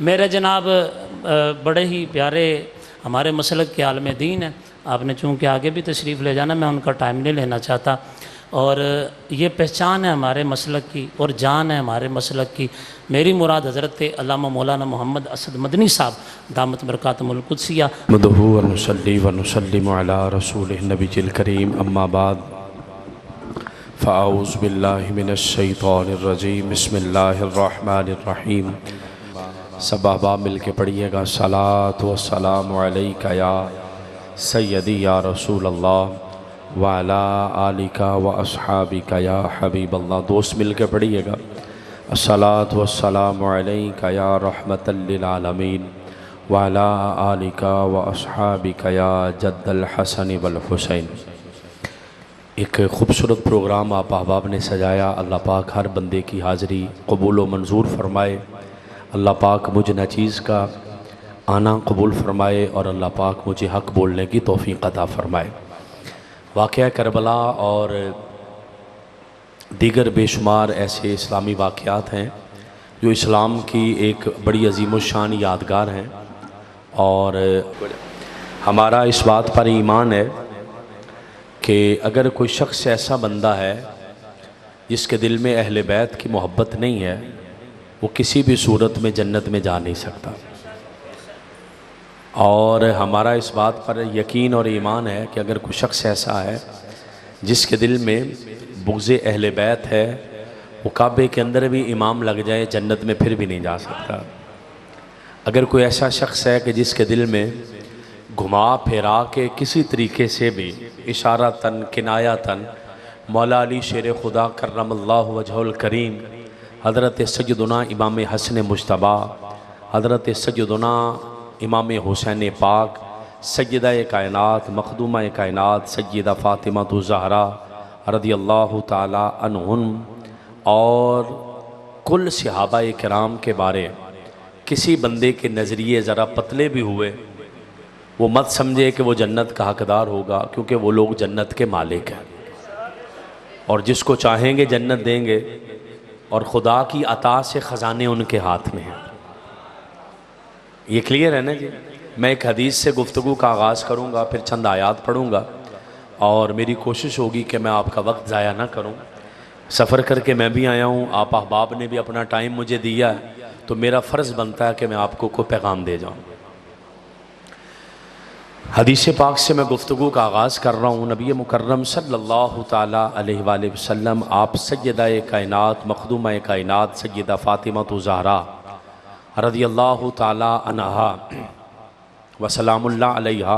मेरे जनाब बड़े ही प्यारे हमारे मसलक के आलम दीन है। आपने चूँकि आगे भी तशरीफ़ ले जाना, मैं उनका टाइम नहीं लेना चाहता। और ये पहचान है हमारे मसलक की और जान है हमारे मसलक की। मेरी मुराद हज़रत अल्लामा मौलाना मोहम्मद असद मदनी साहब दामत बरकातुहुल कुद्सिया मदहू व नुसल्ली व नुसल्लिमु अला रसूलिन नबीजिल करीम अम्मा बाद फ़अऊज़ु बिल्लाहि मिनश शैतानिर रजीम बिस्मिल्लाहिर रहमानिर रहीम। सब अहबाब मिल के पढ़िएगा। सलात व सलामु अलैका या सय्यदी या रसूल अल्लाह व अला आलिका व अस्हाबिका या हबीब अल्लाह। दोस्त मिल के पढ़िएगा। अस्सलातु व सलामु अलैका या रहमतल लिल आलमीन व अला आलिका व अस्हाबिका या जद्दल हसन वल हुसैन। एक ख़ूबसूरत प्रोग्राम आप अहबाब ने सजाया। अल्लाह पाक हर बंदे की हाज़िरी कबूल व मंजूर फ़रमाए। अल्लाह पाक मुझे नचीज़ का आना कबूल फ़रमाए और अल्लाह पाक मुझे हक़ बोलने की तौफ़ीक़ अता फ़रमाए। वाक़या करबला और दीगर बेशुमार ऐसे इस्लामी वाक़यात हैं जो इस्लाम की एक बड़ी अज़ीमुश्शान यादगार हैं। और हमारा इस बात पर ईमान है कि अगर कोई शख्स ऐसा बंदा है जिसके दिल में अहले बैत की मोहब्बत नहीं है, वो किसी भी सूरत में जन्नत में जा नहीं सकता। और हमारा इस बात पर यकीन और ईमान है कि अगर कोई शख्स ऐसा है जिसके दिल में बुग़्ज़े अहले बैत है, वो काबे के अंदर भी इमाम लग जाए जन्नत में फिर भी नहीं जा सकता। अगर कोई ऐसा शख्स है कि जिसके दिल में घुमा फिरा के किसी तरीके से भी इशारा तन किनाया तन मौला अली शेर खुदा करमल्लाहु वजहुल करीम हज़रत सैयदुना इमाम हसन मुज्तबा हज़रत सैयदुना इमाम हुसैन पाक सय्यदा कायनात मखदूमा कायनात सय्यदा फ़ातिमा ज़हरा रज़ियल्लाहु ताला अन्हुन और कुल सहाबा किराम के बारे किसी बंदे के नज़रिए ज़रा पतले भी हुए, वो मत समझे कि वो जन्नत का हकदार होगा, क्योंकि वो लोग जन्नत के मालिक हैं और जिसको चाहेंगे जन्नत देंगे और ख़ुदा की अता से ख़जाने उनके हाथ में हैं। ये क्लियर है ना जी। मैं एक हदीस से गुफ्तगू का आगाज़ करूँगा, फिर चंद आयात पढ़ूँगा और मेरी कोशिश होगी कि मैं आपका वक्त ज़ाया ना करूँ। सफ़र करके मैं भी आया हूँ, आप अहबाब ने भी अपना टाइम मुझे दिया है, तो मेरा फ़र्ज़ बनता है कि मैं आपको कोई पैगाम दे जाऊँ। हदीस पाक से मैं गुफ्तगू का आगाज़ कर रहा हूँ। नबी मुकर्रम सल्लल्लाहु ताला अलैहि वसल्लम आप सय्यदा कायनात मखदूमा कायनात सय्यदा फ़ातिमा ज़हरा रज़ियल्लाहु ताला अन्हा व सलामुल्लाह अलैहा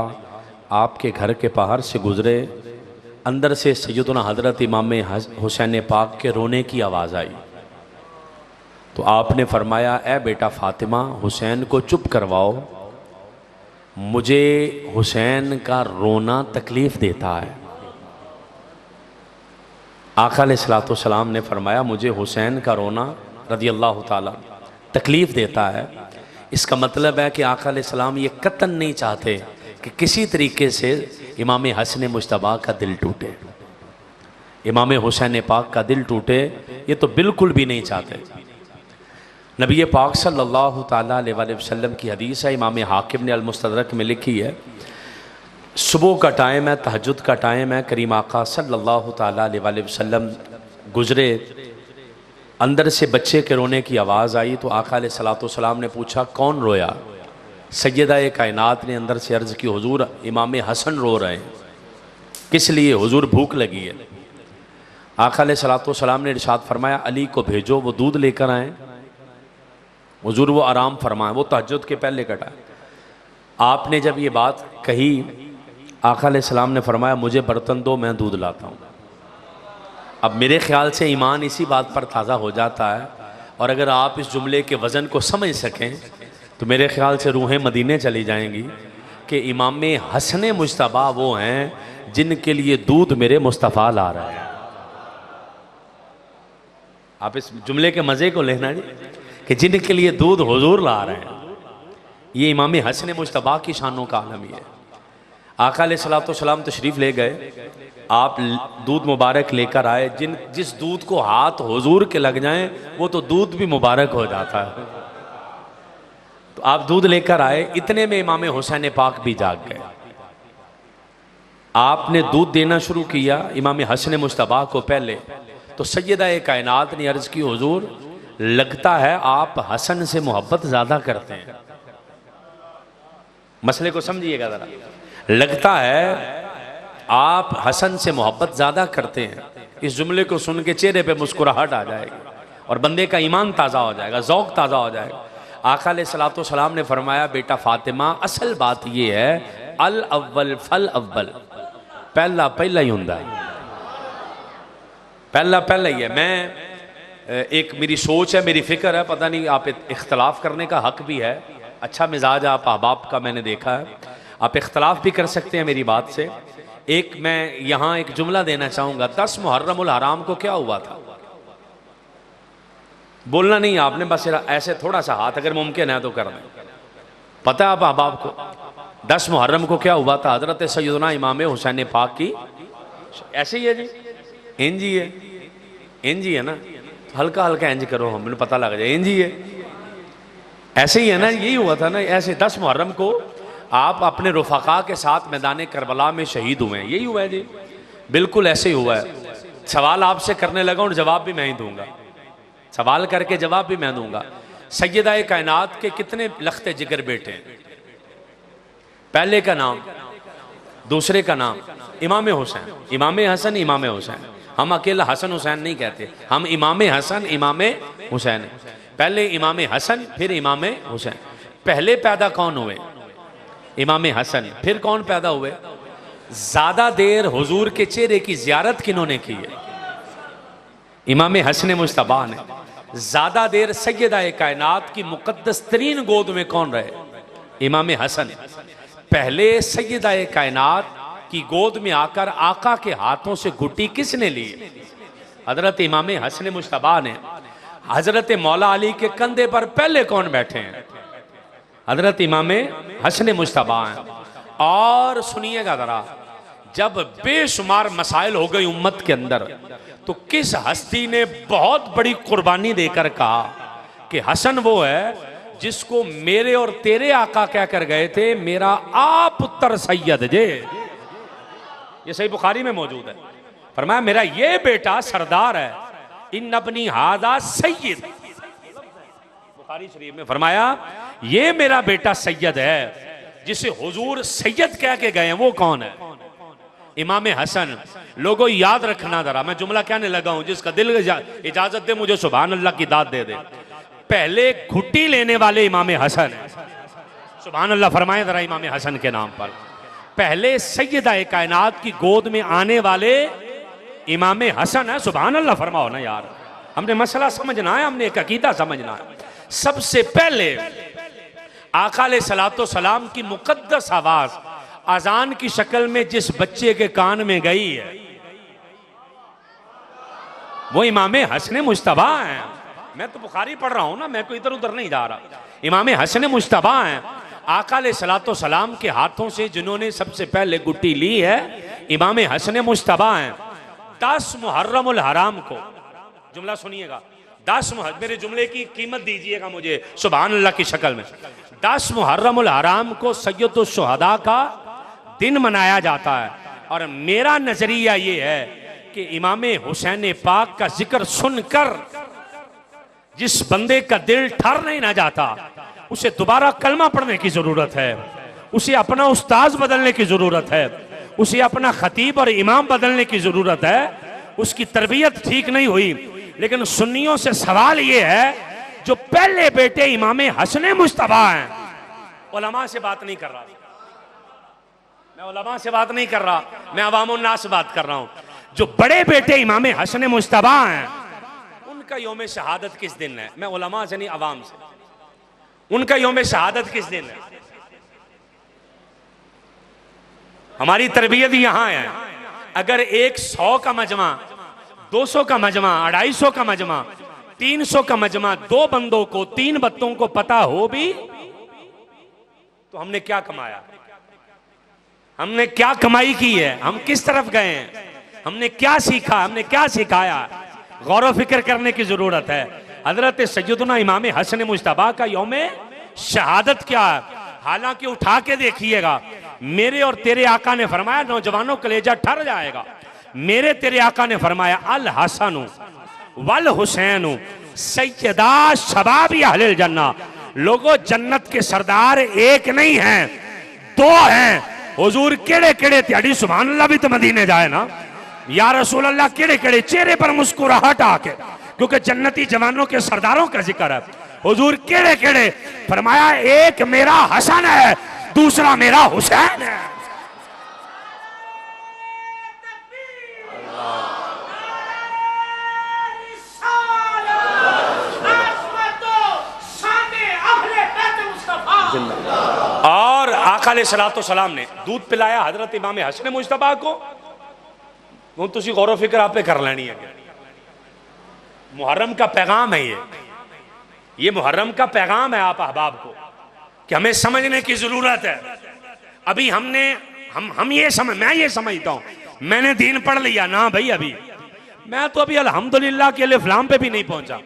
आपके घर के बाहर से गुज़रे। अंदर से सय्यदुना हज़रत इमाम हुसैन पाक के रोने की आवाज़ आई, तो आपने फरमाया, ए बेटा फ़ातिमा, हुसैन को चुप करवाओ, मुझे हुसैन का रोना तकलीफ़ देता है। आका अलैहिस्सलातु वस्सलाम ने फरमाया, मुझे हुसैन का रोना रज़ियल्लाहु ताला तकलीफ़ देता है। इसका मतलब है कि आका अलैहिस्सलाम ये कतन नहीं चाहते कि किसी तरीके से इमाम हसन मुज्तबा का दिल टूटे, इमाम हुसैन पाक का दिल टूटे, ये तो बिल्कुल भी नहीं चाहते। नबी पाक सल्लल्लाहु ताला अलैहि वसल्लम की हदीस है, इमाम हाकिम ने अल-मुस्तदरक में लिखी है। सुबह का टाइम है, तहज्जुद का टाइम है, करीम आका सल्लल्लाहु ताला अलैहि वसल्लम गुजरे, अंदर से बच्चे के रोने की आवाज़ आई, तो आका अलैहिस्सलातु वस्सलाम ने पूछा, कौन रोया? सय्यदा कायनात ने अंदर से अर्ज़ की, हुजूर इमाम हसन रो रहे हैं। किस लिए? हुजूर भूख लगी है। आका अलैहिस्सलातु वस्सलाम ने इरशाद फरमाया, अली को भेजो, वो दूध लेकर आएँ। हुजूर वो आराम फरमाएं, वो तहज्जुद के पहले कटा। आपने जब ये बात कही, आका अलैहिस्सलाम ने फरमाया, मुझे बर्तन दो, मैं दूध लाता हूँ। अब मेरे ख्याल से ईमान इसी बात पर ताज़ा हो जाता है, और अगर आप इस जुमले के वज़न को समझ सकें तो मेरे ख्याल से रूहें मदीने चली जाएंगी कि इमाम हसन मुज्तबा वो हैं जिनके लिए दूध मेरे मुस्तफ़ा ला रहा है। आप इस जुमले के मज़े को लेना जी, कि जिनके लिए दूध हुजूर ला रहे हैं, ये इमाम हसन मुज्तबा की शानों का आलम ही है। आका अलैहिस्सलातु वस्सलाम तशरीफ़ ले गए, आप दूध मुबारक लेकर आए। जिस दूध को हाथ हुजूर के लग जाएं वो तो दूध भी मुबारक हो जाता है। तो आप दूध लेकर आए, इतने में इमाम हुसैन पाक भी जाग गए। आपने दूध देना शुरू किया इमाम हसन मुश्तबा को पहले, तो सैयदा कायनात ने अर्ज की, हुजूर लगता है आप हसन से मोहब्बत ज्यादा करते हैं। मसले को समझिएगा जरा, लगता है आप हसन से मोहब्बत ज्यादा करते हैं। इस जुमले को सुन के चेहरे पे मुस्कुराहट आ जाएगी और बंदे का ईमान ताज़ा हो जाएगा, ज़ौक़ ताज़ा हो जाएगा। आका अलैहिस्सलातु वस्सलाम ने फरमाया, बेटा फातिमा, असल बात यह है अल अव्वल फल अव्वल, पहला पहला ही होता है, पहला पहला ही है। मैं एक मेरी सोच है, मेरी फिक्र है, पता नहीं आप इख्तलाफ करने का हक भी है, अच्छा मिजाज आप अहबाब का मैंने देखा है, आप इख्तलाफ भी कर सकते हैं मेरी बात से। एक मैं यहाँ एक जुमला देना चाहूँगा, 10 मुहर्रमुल हराम को क्या हुआ था? बोलना नहीं आपने, बस ऐसे थोड़ा सा हाथ अगर मुमकिन है तो कर दें। पता है आप अहबाब को 10 मुहर्रम को क्या हुआ था? हजरत सैयदना इमाम हुसैन पाक की, ऐसे ही है जी, इंज ही है, इंज ही है ना, हल्का हल्का इंज करो, हमें पता लग जाए, इंज ही है, ऐसे ही है ना, यही हुआ था ना। ऐसे 10 मुहर्रम को आप अपने रुफका के साथ मैदान करबला में शहीद हुए हैं, यही हुआ है जी, बिल्कुल ऐसे ही हुआ है। सवाल आपसे करने लगा और जवाब भी मैं ही दूंगा, सवाल करके जवाब भी मैं दूंगा। सैयदा कायनात के कितने लख्ते जिगर बेटे हैं? पहले का नाम, दूसरे का नाम इमाम हुसैन, इमाम हसन, इमाम हुसैन। हम अकेला हसन हुसैन नहीं कहते, हम इमाम हसन, इमाम हुसैन। पहले इमाम हसन, फिर इमाम हुसैन। पहले पैदा कौन हुए? इमाम हसन। फिर कौन पैदा हुए? ज्यादा देर हुजूर के चेहरे की जियारत किन्होंने की है? इमाम हसन मुश्तबा ने। ज्यादा देर सैयदा कायनात की मुकद्दस तरीन गोद में कौन रहे? इमाम हसन। पहले सैयदा कायनात की गोद में आकर आका के हाथों से घुट्टी किसने ली? हजरत इमाम हसन मुश्तबा ने। हजरत मौला अली के कंधे पर पहले कौन बैठे हैं? हजरत इमाम हसन मुश्तबा हैं। और सुनिएगा जरा, जब बेशुमार मसाइल हो गई उम्मत के अंदर, तो किस हस्ती ने बहुत बड़ी कुर्बानी देकर कहा कि हसन वो है जिसको मेरे और तेरे आका क्या कर गए थे, मेरा आप पुत्र सैयद जे, ये सही बुखारी में मौजूद है। फरमाया मेरा ये बेटा सरदार है, इन अपनी हादा सैयद, बुखारी शरीफ में फरमाया ये मेरा बेटा सैयद है, जिसे हुजूर सैयद कह के गए हैं, वो कौन है? इमाम हसन। लोगों याद रखना जरा, मैं जुमला कहने लगा हूं, जिसका दिल इजाजत दे मुझे सुभान अल्लाह की दाद दे दे। पहले घुट्टी लेने वाले इमाम हसन है, सुभान अल्लाह फरमाए जरा इमाम हसन के नाम पर। पहले सैयदा कायनात की गोद में आने वाले इमाम हसन है, सुभान अल्लाह फरमाओ ना यार। हमने मसला समझना है, हमने एक अकीदा समझना है। सबसे पहले आका अलैहिस्सलातु सलाम की मुकद्दस आवाज अजान की शक्ल में जिस बच्चे के कान में गई है, वो इमाम हसन मुश्तबा है। मैं तो बुखारी पढ़ रहा हूं ना, मैं कोई इधर उधर नहीं जा रहा। इमाम हसन मुश्तबा है, आका अलैहिस्सलातु सलाम के हाथों से जिन्होंने सबसे पहले गुट्टी ली है, इमाम हसन मुश्तबा है। 10 मुहर्रमुल हराम को, जुमला सुनिएगा, 10 मेरे जुमले की कीमत दीजिएगा मुझे सुभान अल्लाह की शक्ल में। 10 मुहर्रमुल हराम को सैयदुश शुहदा का दिन मनाया जाता है। और मेरा नजरिया ये है कि इमाम हुसैन पाक का जिक्र सुनकर जिस बंदे का दिल ठर नहीं ना जाता, उसे दोबारा कलमा पढ़ने की जरूरत है, उसे अपना उस्ताद बदलने की जरूरत है, उसे अपना खतीब और इमाम बदलने की जरूरत है। उसकी तरबियत ठीक नहीं हुई। लेकिन सुन्नियों से सवाल यह है, जो पहले बेटे इमाम हसन मुश्तबा हैं, उलमा से बात नहीं कर रहा, मैं उलमा से बात नहीं कर रहा, मैं अवामुन्नास से बात कर रहा हूं। जो बड़े बेटे इमाम हसन मुश्तबा हैं, उनका यौम शहादत किस दिन है? मैं उलमा से नहीं, अवाम से। उनका यौम शहादत किस दिन है? हमारी तरबियत यहां है। अगर 100 का मजमा, 200 का मजमा, 250 का मजमा, 300 का मजमा, 2 बंदों को, 3 बत्तों को पता हो भी, तो हमने क्या कमाया? हमने क्या कमाई की है? हम किस तरफ गए हैं? हमने क्या सीखा? हमने क्या सिखाया? गौर व फिक्र करने की जरूरत है। हजरत सैयदना इमाम हसन मुश्तबा का यौम शहादत क्या है? हालांकि उठा के देखिएगा, मेरे और तेरे आका ने फरमाया, नौजवानों कलेजा ठर जाएगा, मेरे तेरे आका ने फरमाया अल हसन वल हुसैन सैयदा शबाबी अहलिल जन्ना। लोगों, जन्नत के सरदार एक नहीं हैं, दो हैं। हुजूर केड़े केड़े त्याड़ी सुभान अल्लाह भी तो मदीने जाए ना या रसूल अल्लाह, केड़े केड़े चेहरे पर मुस्कुराहट आके, क्योंकि जन्नती जवानों के सरदारों का जिक्र है। हुजूर केड़े केड़े फरमाया, एक मेरा हसन है, दूसरा मेरा हुसैन है। और आका अलैहिस्सलाम ने दूध पिलाया हजरत इमाम हसन मुजतबा को। हूँ तुसी गौर व फिक्र आप पे कर लेनी है। मुहर्रम का पैगाम है ये मुहर्रम का पैगाम है आप अहबाब को कि हमें समझने की जरूरत है। अभी हम ये समझता हूँ मैंने दीन पढ़ लिया ना भाई, अभी मैं तो अभी अल्हम्दुलिल्लाह के अलिफ लाम पे भी नहीं पहुंचा।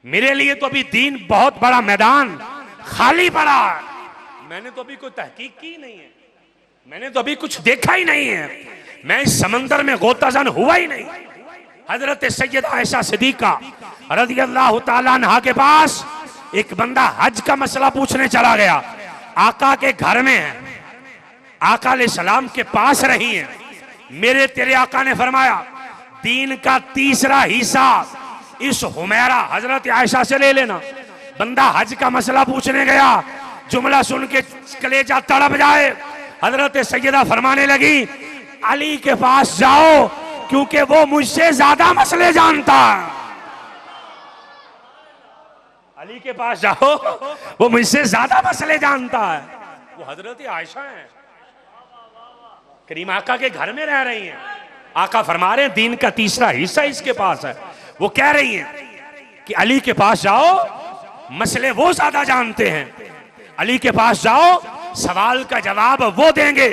मेरे लिए तो अभी दीन बहुत बड़ा मैदान खाली पड़ा है। मैंने तो अभी कोई तहकीक की नहीं है, मैंने तो अभी कुछ देखा ही नहीं है, मैं इस समंदर में गोताजन हुआ ही नहीं। हजरत सैयदा आयशा सिद्दीका रज़ियल्लाहु ताला अन्हा के पास एक बंदा हज का मसला पूछने चला गया। आका के घर में है, आका अलैहिस्सलाम के पास रही है। मेरे तेरे आका ने फरमाया, दीन का तीसरा हिस्सा इस हुमैरा हजरत आयशा से ले लेना। बंदा हज का मसला पूछने गया, जुमला सुन के कलेजा तड़प जाए। हजरत सैयदा फरमाने लगी, अली के पास जाओ क्योंकि वो मुझसे ज्यादा मसले जानता है। अली के पास जाओ, वो मुझसे ज्यादा मसले जानता है। वो हजरत आयशा है, करीम आका के घर में रह रही हैं। आका फरमा रहे हैं दीन का तीसरा हिस्सा इसके पास है। वो कह रही हैं कि अली के पास जाओ, मसले वो ज्यादा जानते हैं। अली के पास जाओ, सवाल का जवाब वो देंगे।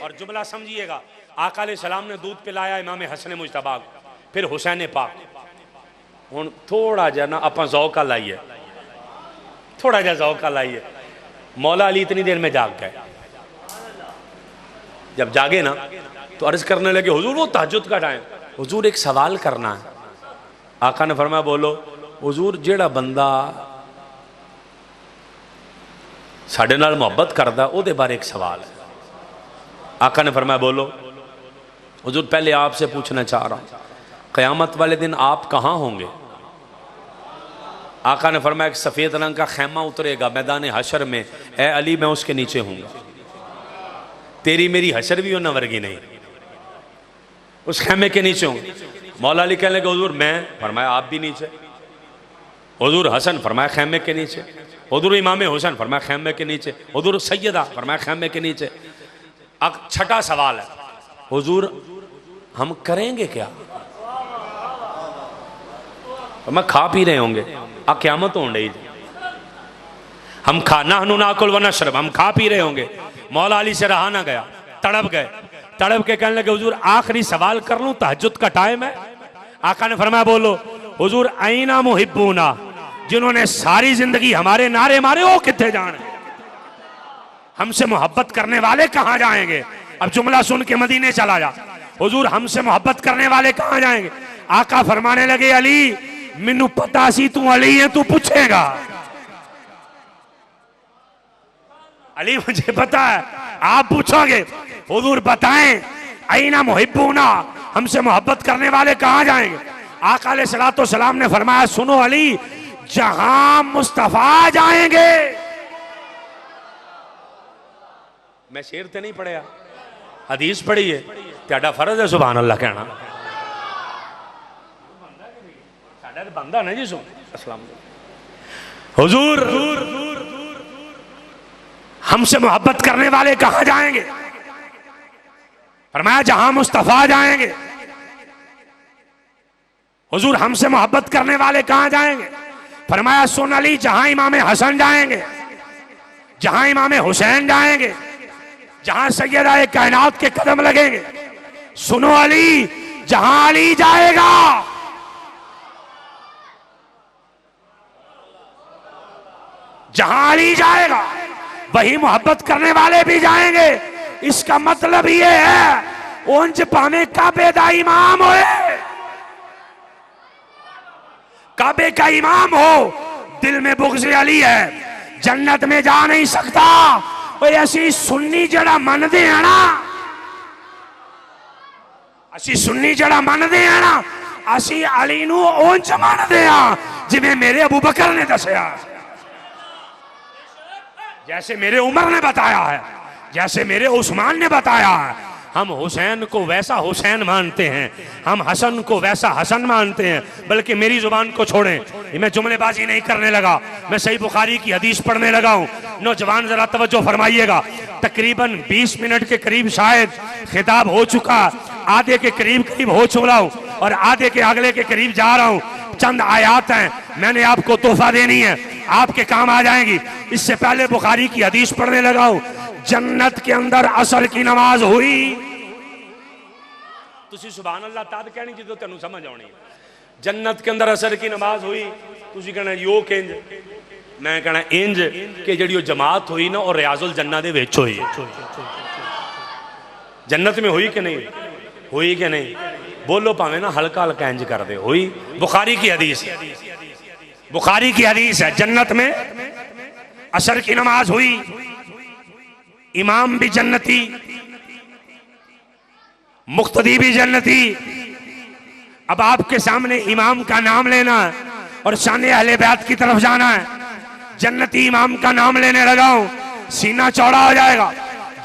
और जुमला समझिएगा, आका अलैहिस्सलाम ने दूध पिलाया इमाम हसन मुजतबा को, फिर हुसैन पाक। हुण थोड़ा जा ना आप ज़ौक़ा लाइए, थोड़ा जा ज़ौक़ा लाइए। मौला अली इतनी देर में जाग गए। जब जागे ना तो अर्ज करने लगे, हुजूर वो तहज्जुद का टाइम, हुजूर एक सवाल करना है। आका ने फरमाया बोलो। हुजूर जेड़ा बंदा साडे नाल मोहब्बत करदा ओदे बारे एक सवाल है। आका ने फरमाया बोलो। हुजूर पहले आपसे पूछना चाह रहा हूं, क़यामत वाले दिन आप कहाँ होंगे? आका ने फरमाया एक सफ़ेद रंग का खैमा उतरेगा मैदान हशर में, ए अली मैं उसके नीचे हूँगा। तेरी मेरी हशर भी होना वर्गी नहीं, उस खैमे के नीचे हूँ। मौला अली कहने लगे हुजूर मैं, फरमाया आप भी नीचे। हुजूर हसन, फरमाया खैमे के नीचे। हुजूर इमाम हुसैन, फरमाया खैमे के नीचे। हुजूर सैयदा, फरमाया खैमे के नीचे। अब छठा सवाल है, हुजूर हम करेंगे क्या? मैं खा पी रहे होंगे, क़यामत हो रही, हम खाना नाकुल व नशरब, हम खा पी रहे होंगे। मौला अली से रहा ना गया, तड़प गए। तड़प के कहने लगे हुजूर आखिरी सवाल कर लूं, तहज्जुद का टाइम है। आका ने फरमाया बोलो। हुजूर आईना मुहिब्बूना, जिन्होंने सारी जिंदगी हमारे नारे मारे वो कितने जाने, हमसे मोहब्बत करने वाले कहाँ जाएंगे? अब जुमला सुन के मदीने चला जा। हुजूर हमसे मोहब्बत करने वाले कहाँ जाएंगे? आका फरमाने लगे अली मैनू पता सी तू अली है, तू पूछेगा। अली मुझे पता है, आप पूछोगे। हुजूर बताएं आईना मुहिब्बूना, हमसे मोहब्बत करने वाले कहाँ जाएंगे? आका अलैहिस्सलाम ने फरमाया सुनो अली, जहां मुस्तफा जाएंगे। मैं शेर ते नहीं पढ़िया, हदीस पढ़ी है। तेरा फर्ज है सुभान अल्लाह कहना, साडा बंदा ना जी। सुन अस्सलाम हुजूर हमसे मोहब्बत करने वाले कहां जाएंगे? फरमाया जहां मुस्तफा जाएंगे। हुजूर हमसे मोहब्बत करने वाले कहां जाएंगे? फरमाया सुन अली, जहां इमाम हसन जाएंगे, जहां इमाम हुसैन जाएंगे, जहां सैयदा कायनात के कदम लगेंगे। सुनो अली, जहां अली जाएगा जहां अली जाएगा वही मोहब्बत करने वाले भी जाएंगे। इसका मतलब ये है उंज भावे काबे का इमाम होए, काबे का इमाम हो, दिल में बुग़्ज़ अली है, जन्नत में जा नहीं सकता। असी सुन्नी जड़ा मनदे हैं ना, असी सुन्नी जड़ा मनदे हैं ना, असी अली नू उंज मनदे हैं जिवें मेरे अबू बकर ने दसिया, जैसे मेरे उमर ने बताया है, जैसे मेरे उस्मान ने बताया है। हम हुसैन को वैसा हुसैन मानते हैं, हम हसन को वैसा हसन मानते हैं। बल्कि मेरी जुबान को छोड़ें, मैं जुमलेबाजी नहीं करने लगा, मैं सही बुखारी की हदीस पढ़ने लगा हूँ। नौजवान जरा तवज्जो फरमाइएगा। तकरीबन 20 मिनट के करीब शायद खिताब हो चुका, आधे के करीब हो चुका हूँ और आधे के अगले के करीब जा रहा हूँ। चंद आयात हैं, मैंने आपको तोहफा देनी है, आपके काम आ जाएंगी। इससे पहले बुखारी की हदीस पढ़ने लगा हूँ। जन्नत के अंदर असर की नमाज हुई, तुसी सुभान अल्लाह तद कहनी जो तेन समझ आनी। जन्नत के अंदर असर की नमाज हुई, तुसी कहना यो किंज, मैं कहना इंज कि जिहड़ी जमात हुई ना और रियाजुल जन्ना दे विच हुई। जन्नत में हुई कि नहीं हुई कि नहीं, बोलो भावे ना हल्का हल्का इंज कर दे, हुई। बुखारी की हदीस, बुखारी की हदीस है, जन्नत में असर की नमाज हुई, इमाम भी जन्नती, मुक्तदी भी जन्नती। अब आपके सामने इमाम का नाम लेना है और शान अहले बैत की तरफ जाना है। जन्नती इमाम का नाम लेने लगा हूं, सीना चौड़ा हो जाएगा।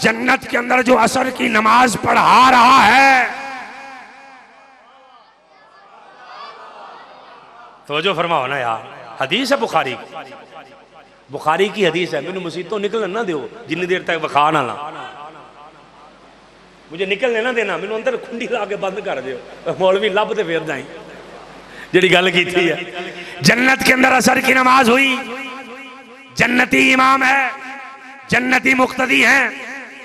जन्नत के अंदर जो असर की नमाज पढ़ा रहा है, तो जो फरमाओ ना यार, हदीस है बुखारी, बुखारी की हदीस है। मैंने मुसीबतों निकलन ना दो जिन्नी देर तक वखा ना ला, मुझे निकलने ना देना, मैंने अंदर खुंडी ला के बंद कर दियो, मौलवी लब ते फिर जाए जी गल की है। जन्नत के अंदर असर की नमाज हुई, जन्नती इमाम है, जन्नती मुक्तदी है।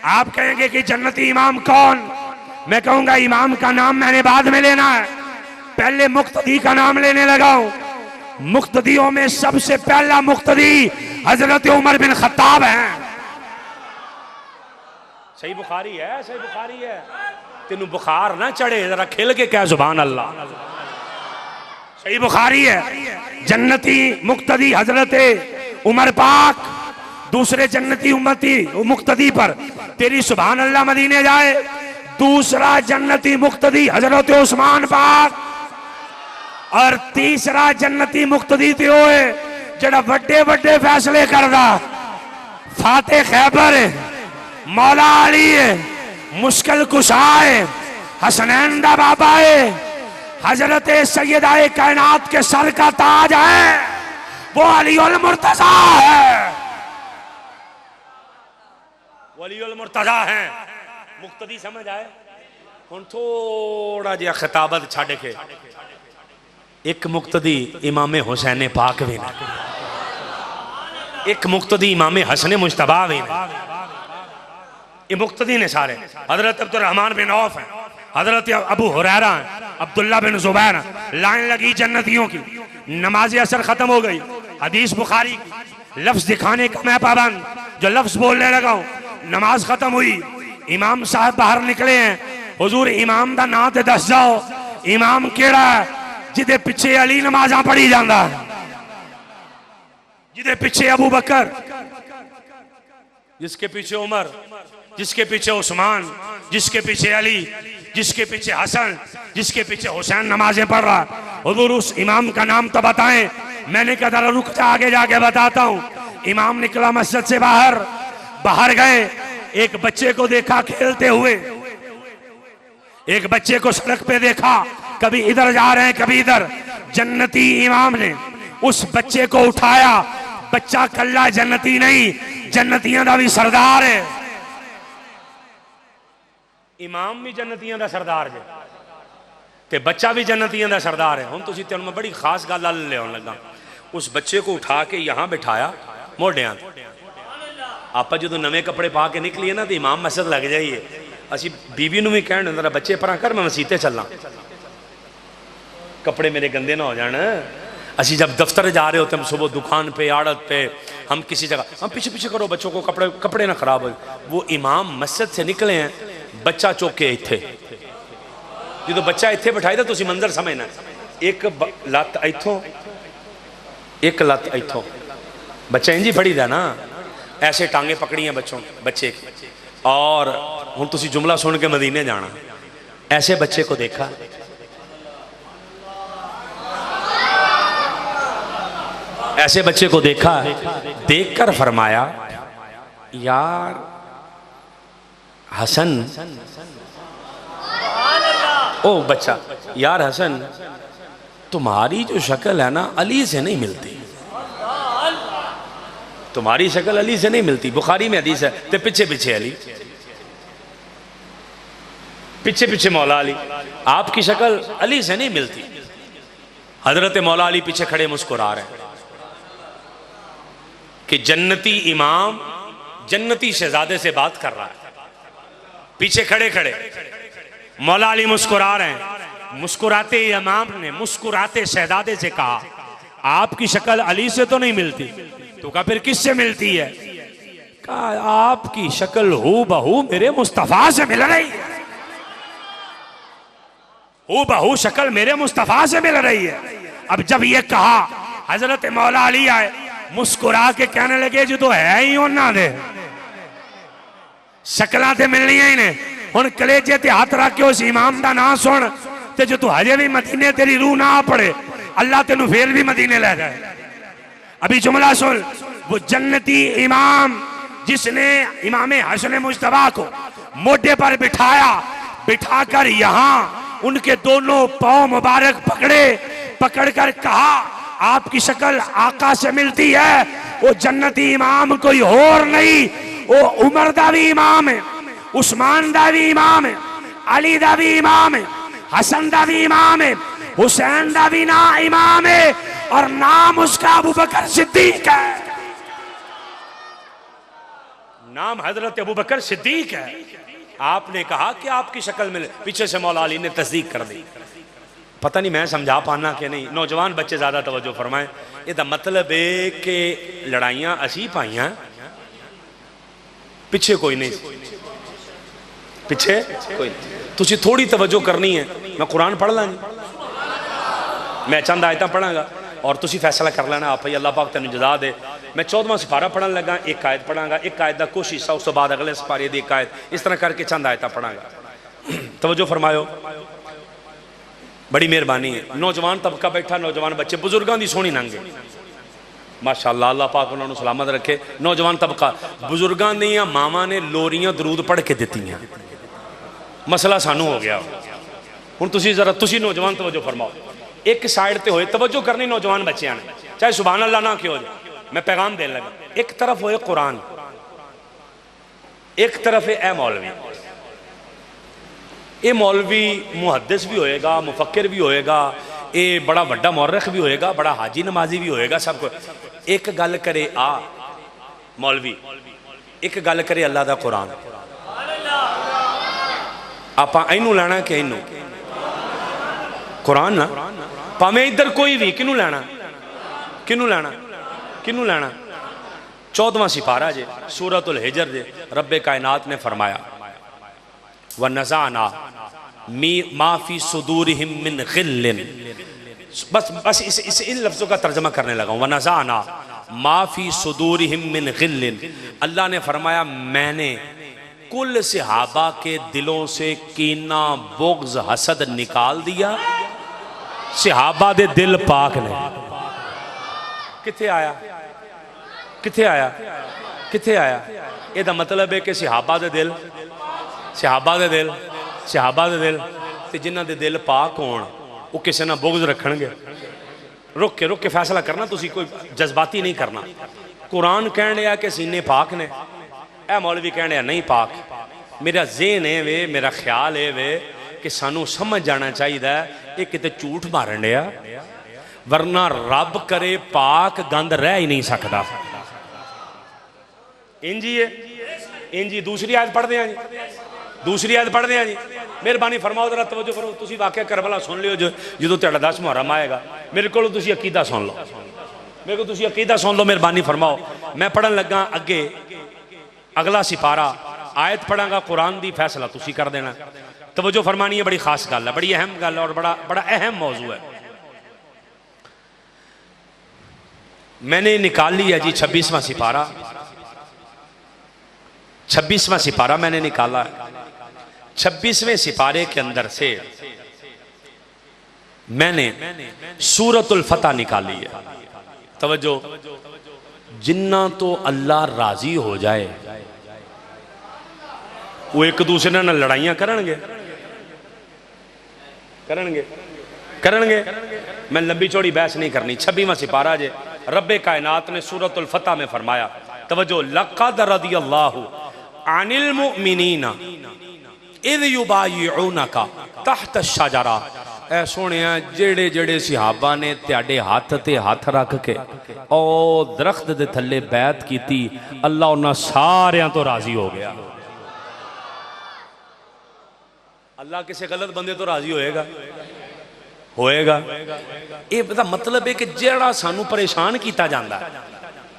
आप कहेंगे कि जन्नती इमाम कौन, मैं कहूंगा इमाम का नाम मैंने बाद में लेना है, पहले मुक्तदी का नाम लेने लगा हूं। मुक्तदियों में सबसे पहला मुक्तदी हजरत उमर बिन खत्ताब है। सही बुखारी है, सही बुखारी है। तेनू बुखार ना चढ़े, जरा खिल के क्या सुभान अल्लाह, सही बुखारी है। जन्नती मुक्तदी हजरत उमर पाक, दूसरे जन्नती उम्मती मुक्तदी पर तेरी सुभान अल्लाह मदीने जाए। दूसरा जन्नती मुक्तदी हजरत उस्मान पाक, और तीसरा जन्नती मुक्तदी ते होए जड़ा वड्डे वड्डे फैसले करदा, फाते खैबर है, मौला अली है, मुश्किल कुशा है, हसनैन दा बाबा है, हजरत सैयदाए कायनात के सर का ताज है, वो अली उल मुर्तजा है, वली उल मुर्तजा है। मुक्तदी समझ आए? हुण थोड़ा जिहा खिताबत छड्ड के एक मुक्तदी इमाम हुसैन पाक भी ने, एक मुक्तदी इमाम हसन मुश्तबा भी ने। ये मुक्तदी ने सारे। हजरत अब्दुर्रहमान बिन औफ हैं, हजरत अबू हुरैरा हैं, अब्दुल्ला बिन जुबैर हैं। लाइन लगी जन्नतियों की, नमाज असर खत्म हो गई। हदीस बुखारी की, लफ्ज दिखाने का मैं पाबंद, जो लफ्ज बोलने लगा हूं। नमाज खत्म हुई, इमाम साहब बाहर निकले हैं। हुजूर इमाम दा नाम ते दस जाओ, इमाम केड़ा है जिदे पिछे अली नमाजा पढ़ी जाता है, जिदे पीछे अबू बकर, जिसके पीछे उमर, जिसके पीछे उस्मान, जिसके पीछे अली, जिसके पीछे हसन, जिसके पीछे हुसैन नमाजें पढ़ रहा। हुजूर उस इमाम का नाम तो बताएं। मैंने कहा जरा रुक जा, आगे जाके बताता हूं। इमाम निकला मस्जिद से बाहर, बाहर गए, एक बच्चे को देखा खेलते हुए, एक बच्चे को सड़क पे देखा, कभी इधर जा रहे हैं कभी इधर। जन्नती इमाम ने उस बच्चे को उठाया। बच्चा कल्ला जन्नती नहीं, जन्नतियां दा भी सरदार है। इमाम भी जन्नतियां दा सरदार है ते बच्चा भी जन्नतियां दा सरदार है। हुण तुसीं तेनूं मैं बड़ी खास गल ले आउण लगा। उस बच्चे को उठा के यहां बिठाया मोढियां ते। आप जो नवे कपड़े पा के निकलीए ना तो इमाम मस्जिद लग जाइए। असी बीबी नूं भी कहण जरा बच्चे परां कर, मैं मसीते चलना, कपड़े मेरे गंदे ना हो जाण। असी जब दफ्तर जा रहे होते हम सुबह दुकान पे आड़त पे हम किसी जगह हम पीछे पीछे करो बच्चों को कपड़े ना खराब हो। वो इमाम मस्जिद से निकले हैं बच्चा चौक के इत्थे जो बच्चा इत्थे बिठाई था तुसी मंजर समझना एक लत्त इथों एक लत्त इथों बच्चा इंजी फड़ी था ना ऐसे टांगे पकड़ी हैं बच्चे की और हुण तुसी जुमला सुन के मदीने जाना ऐसे बच्चे को देखा ऐसे बच्चे को देखा देखकर फरमाया यार हसन ओ बच्चा यार हसन तुम्हारी जो शक्ल है ना अली से नहीं मिलती तुम्हारी शक्ल अली से नहीं मिलती। बुखारी में हदीस है ते पीछे पीछे अली पीछे पीछे मौला अली आपकी शक्ल अली से नहीं मिलती। हजरत मौला अली पीछे खड़े मुस्कुरा रहे हैं कि जन्नती इमाम जन्नती शहजादे से बात कर रहा है। पीछे खड़े खड़े मौला अली मुस्कुरा रहे हैं। मुस्कुराते इमाम ने मुस्कुराते शहजादे से कहा आपकी शक्ल अली से तो नहीं मिलती। तो कहा फिर किससे मिलती है? कहा आपकी शक्ल हू बहू मेरे मुस्तफा से मिल रही है। हू बहू शक्ल मेरे मुस्तफा से मिल रही है। अब जब ये कहा हजरत मौला अली आए मुस्कुरा के कहने लगे जो तो है ही उन्होंने शक्लां ते मिलनियां ही ने हुण कलेजे ते हाथ रख के उस इमाम दा नाम सुन ते जो तू हजे भी मदीने तेरी रूह ना पड़े अल्लाह तेनू फिर भी मदीने ले जाए। अभी जुमला सुन वो जन्नती इमाम जिसने इमाम हसन मुस्तफा को मोढे पर बिठाया बिठाकर यहाँ उनके दोनों पांव मुबारक पकड़े पकड़कर कहा आपकी शक्ल आका से मिलती है। वो जन्नती इमाम कोई और नहीं वो उमर दा भी इमाम है उस्मान दा भी इमाम है अली दा भी इमाम है हसन दा भी इमाम है हुसैन दा भी ना इमाम है और नाम उसका अबू बकर सिद्दीक है। नाम हजरत अबू बकर सिद्दीक है। आपने कहा कि आपकी शक्ल मिले पीछे से मौला अली ने तस्दीक कर दी। पता नहीं मैं समझा पाना कि नहीं। नौजवान बच्चे ज्यादा तवज्जो फरमाएं। ये मतलब है कि लड़ाइयां असी पाइया पीछे कोई नहीं पीछे कोई तुसी थोड़ी तवज्जो करनी है। मैं कुरान पढ़ लांगी मैं चंद आयतां पढ़ांगा और तुसी फैसला कर लेना आप ही अल्लाह पाक तेन जजा दे। मैं 14वां सिपारा पढ़न लगा एक आयत पढ़ांगा एक आयत का कुछ हिस्सा उस तो बाद अगले सिपारे की एक आयत इस तरह करके चंद आयतां पढ़ांगा। तवज्जो फरमायो बड़ी मेहरबानी है। नौजवान तबका बैठा नौजवान बच्चे बुजुर्गों की सोहनी नंगे माशाअल्लाह अल्लाह पाक उन्होंने सलामत रखे। नौजवान तबका बुजुर्गों दियां मावां ने लोरियां दरूद पढ़ के दित्तियां मसला सानू हो गया। हुण तुसी जरा तुसी नौजवान तवज्जो फरमाओ। एक साइड ते होए तवज्जो करनी नौजवान बच्चियां ने चाहे सुभान अल्लाह ना क्यों जाए। मैं पैगाम देने लगा एक तरफ होए कुरान एक तरफ है ए मौलवी। ये मौलवी मुहद्दिस भी होएगा मुफक्किर भी होएगा ये बड़ा वड्डा मौरख भी होएगा बड़ा हाजी नमाजी भी होएगा सब कुछ। एक गल करे आ मौलवी एक गल करे अल्लाह दा कुरान आपां इनू लैना कि इनू कुरान ना भावें इधर कोई भी किनू लैना किनू लैना किनू लैना। 14वां सिपारा जे सूरतुल हिजर जे रब्बे कायनात ने फरमाया व नज़ाना माफी सुदूरिहिम मिन गिल्लिन। बस बस इस इन लफ्ज़ों का तर्जमा करने लगा हूँ। व नज़ाना माफी सुदूरिहिम मिन गिल्लिन। अल्लाह ने फरमाया मैंने कुल सहाबा के दिलों से कीना बुग़्ज़ हसद निकाल दिया। सहाबा दे दिल पाक ने किथे आया किथे आया किथे आया। यदा मतलब है कि सहाबा दे दिल सहाबा दे दिल सहाबा दे दिल ते जिन्हां दे दिल पाक होण वो किसी ना बुग़्ज़ रखणगे। रुक के फैसला करना तुसी कोई जज्बाती नहीं करना। कुरान कह रहा कि सीने पाक ने ए मौलवी कह रहा नहीं पाक। मेरा ज़हन है वे मेरा ख्याल है वे कि सानू समझ जाना चाहिए ये किते झूठ मारन दिया वरना रब करे पाक गंद रह ही नहीं सकता। इंजी है इंजी दूसरी आयत पढ़ते हैं जी दूसरी आयत पढ़ते हैं जी मेहरबानी फरमाओ जरा तवज्जो करो तुसी वाकया करबला सुन लियो जो तेरा 10 मुहर्रम आएगा मेरे को तुसी अकीदा सुन लो मेरे को तुसी अकीदा सुन लो मेहरबानी फरमाओ मैं पढ़न लगा अगे अगला सिपारा आयत पढ़ांगा कुरान दी फैसला तुसी कर देना तवज्जो फरमानी है बड़ी खास गल है बड़ी अहम गल और बड़ा अहम मौजू है मैंने निकाल लिया जी 26वां सिपारा 26वां सिपारा मैंने निकाला है 26वें सिपारे के अंदर से मैंने सूरतुल फतह निकाली है तवज्जो जिन्ना तो अल्लाह राजी हो जाए वो एक दूसरे नाल लड़ाइयां करनगे मैं लंबी चौड़ी बहस नहीं करनी 26वां सिपारा जे रब्बे कायनात ने सूरतुल फतह में फरमाया तवज्जो लक़द रदियल्लाहु अनिल मुमिनीना इज़ युबायिऊनका तहत अश-शजरा ऐ सोहणिया जेड़े जेड़े सहाबा ने तेरे हाथ ते हाथ रख के ओ दरख्त दे थल्ले बैत कीती अल्लाह उन्हां सारियां तो राजी हो गया अल्लाह किसी गलत बंदे तो राजी होएगा ये मतलब है कि जेड़ा सानू परेशान किया जाता है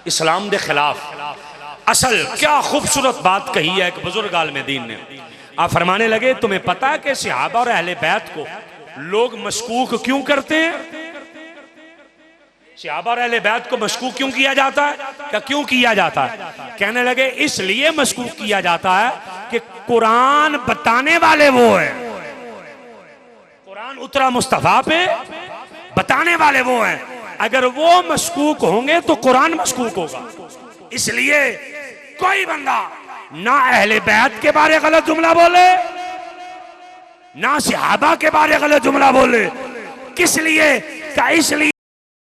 इस्लाम के खिलाफ असल क्या खूबसूरत बात कही है एक बुजुर्ग आलिम दीन ने आप फरमाने लगे तुम्हें पता है कि सहाबा और अहले बैत को लोग मशकूक क्यों करते हैं सहाबा और अहले बैत को मशकूक क्यों किया जाता है क्या क्यों किया जाता है कहने लगे इसलिए मशकूक किया जाता है कि कुरान बताने वाले वो है कुरान उतरा मुस्तफा पे बताने वाले वो हैं अगर वो मशकूक होंगे तो कुरान मशकूक होगा इसलिए कोई बंदा ना अहले बैत के बारे गलत जुमला बोले ना सहाबा के बारे गलत जुमला बोले किस लिए क्या इसलिए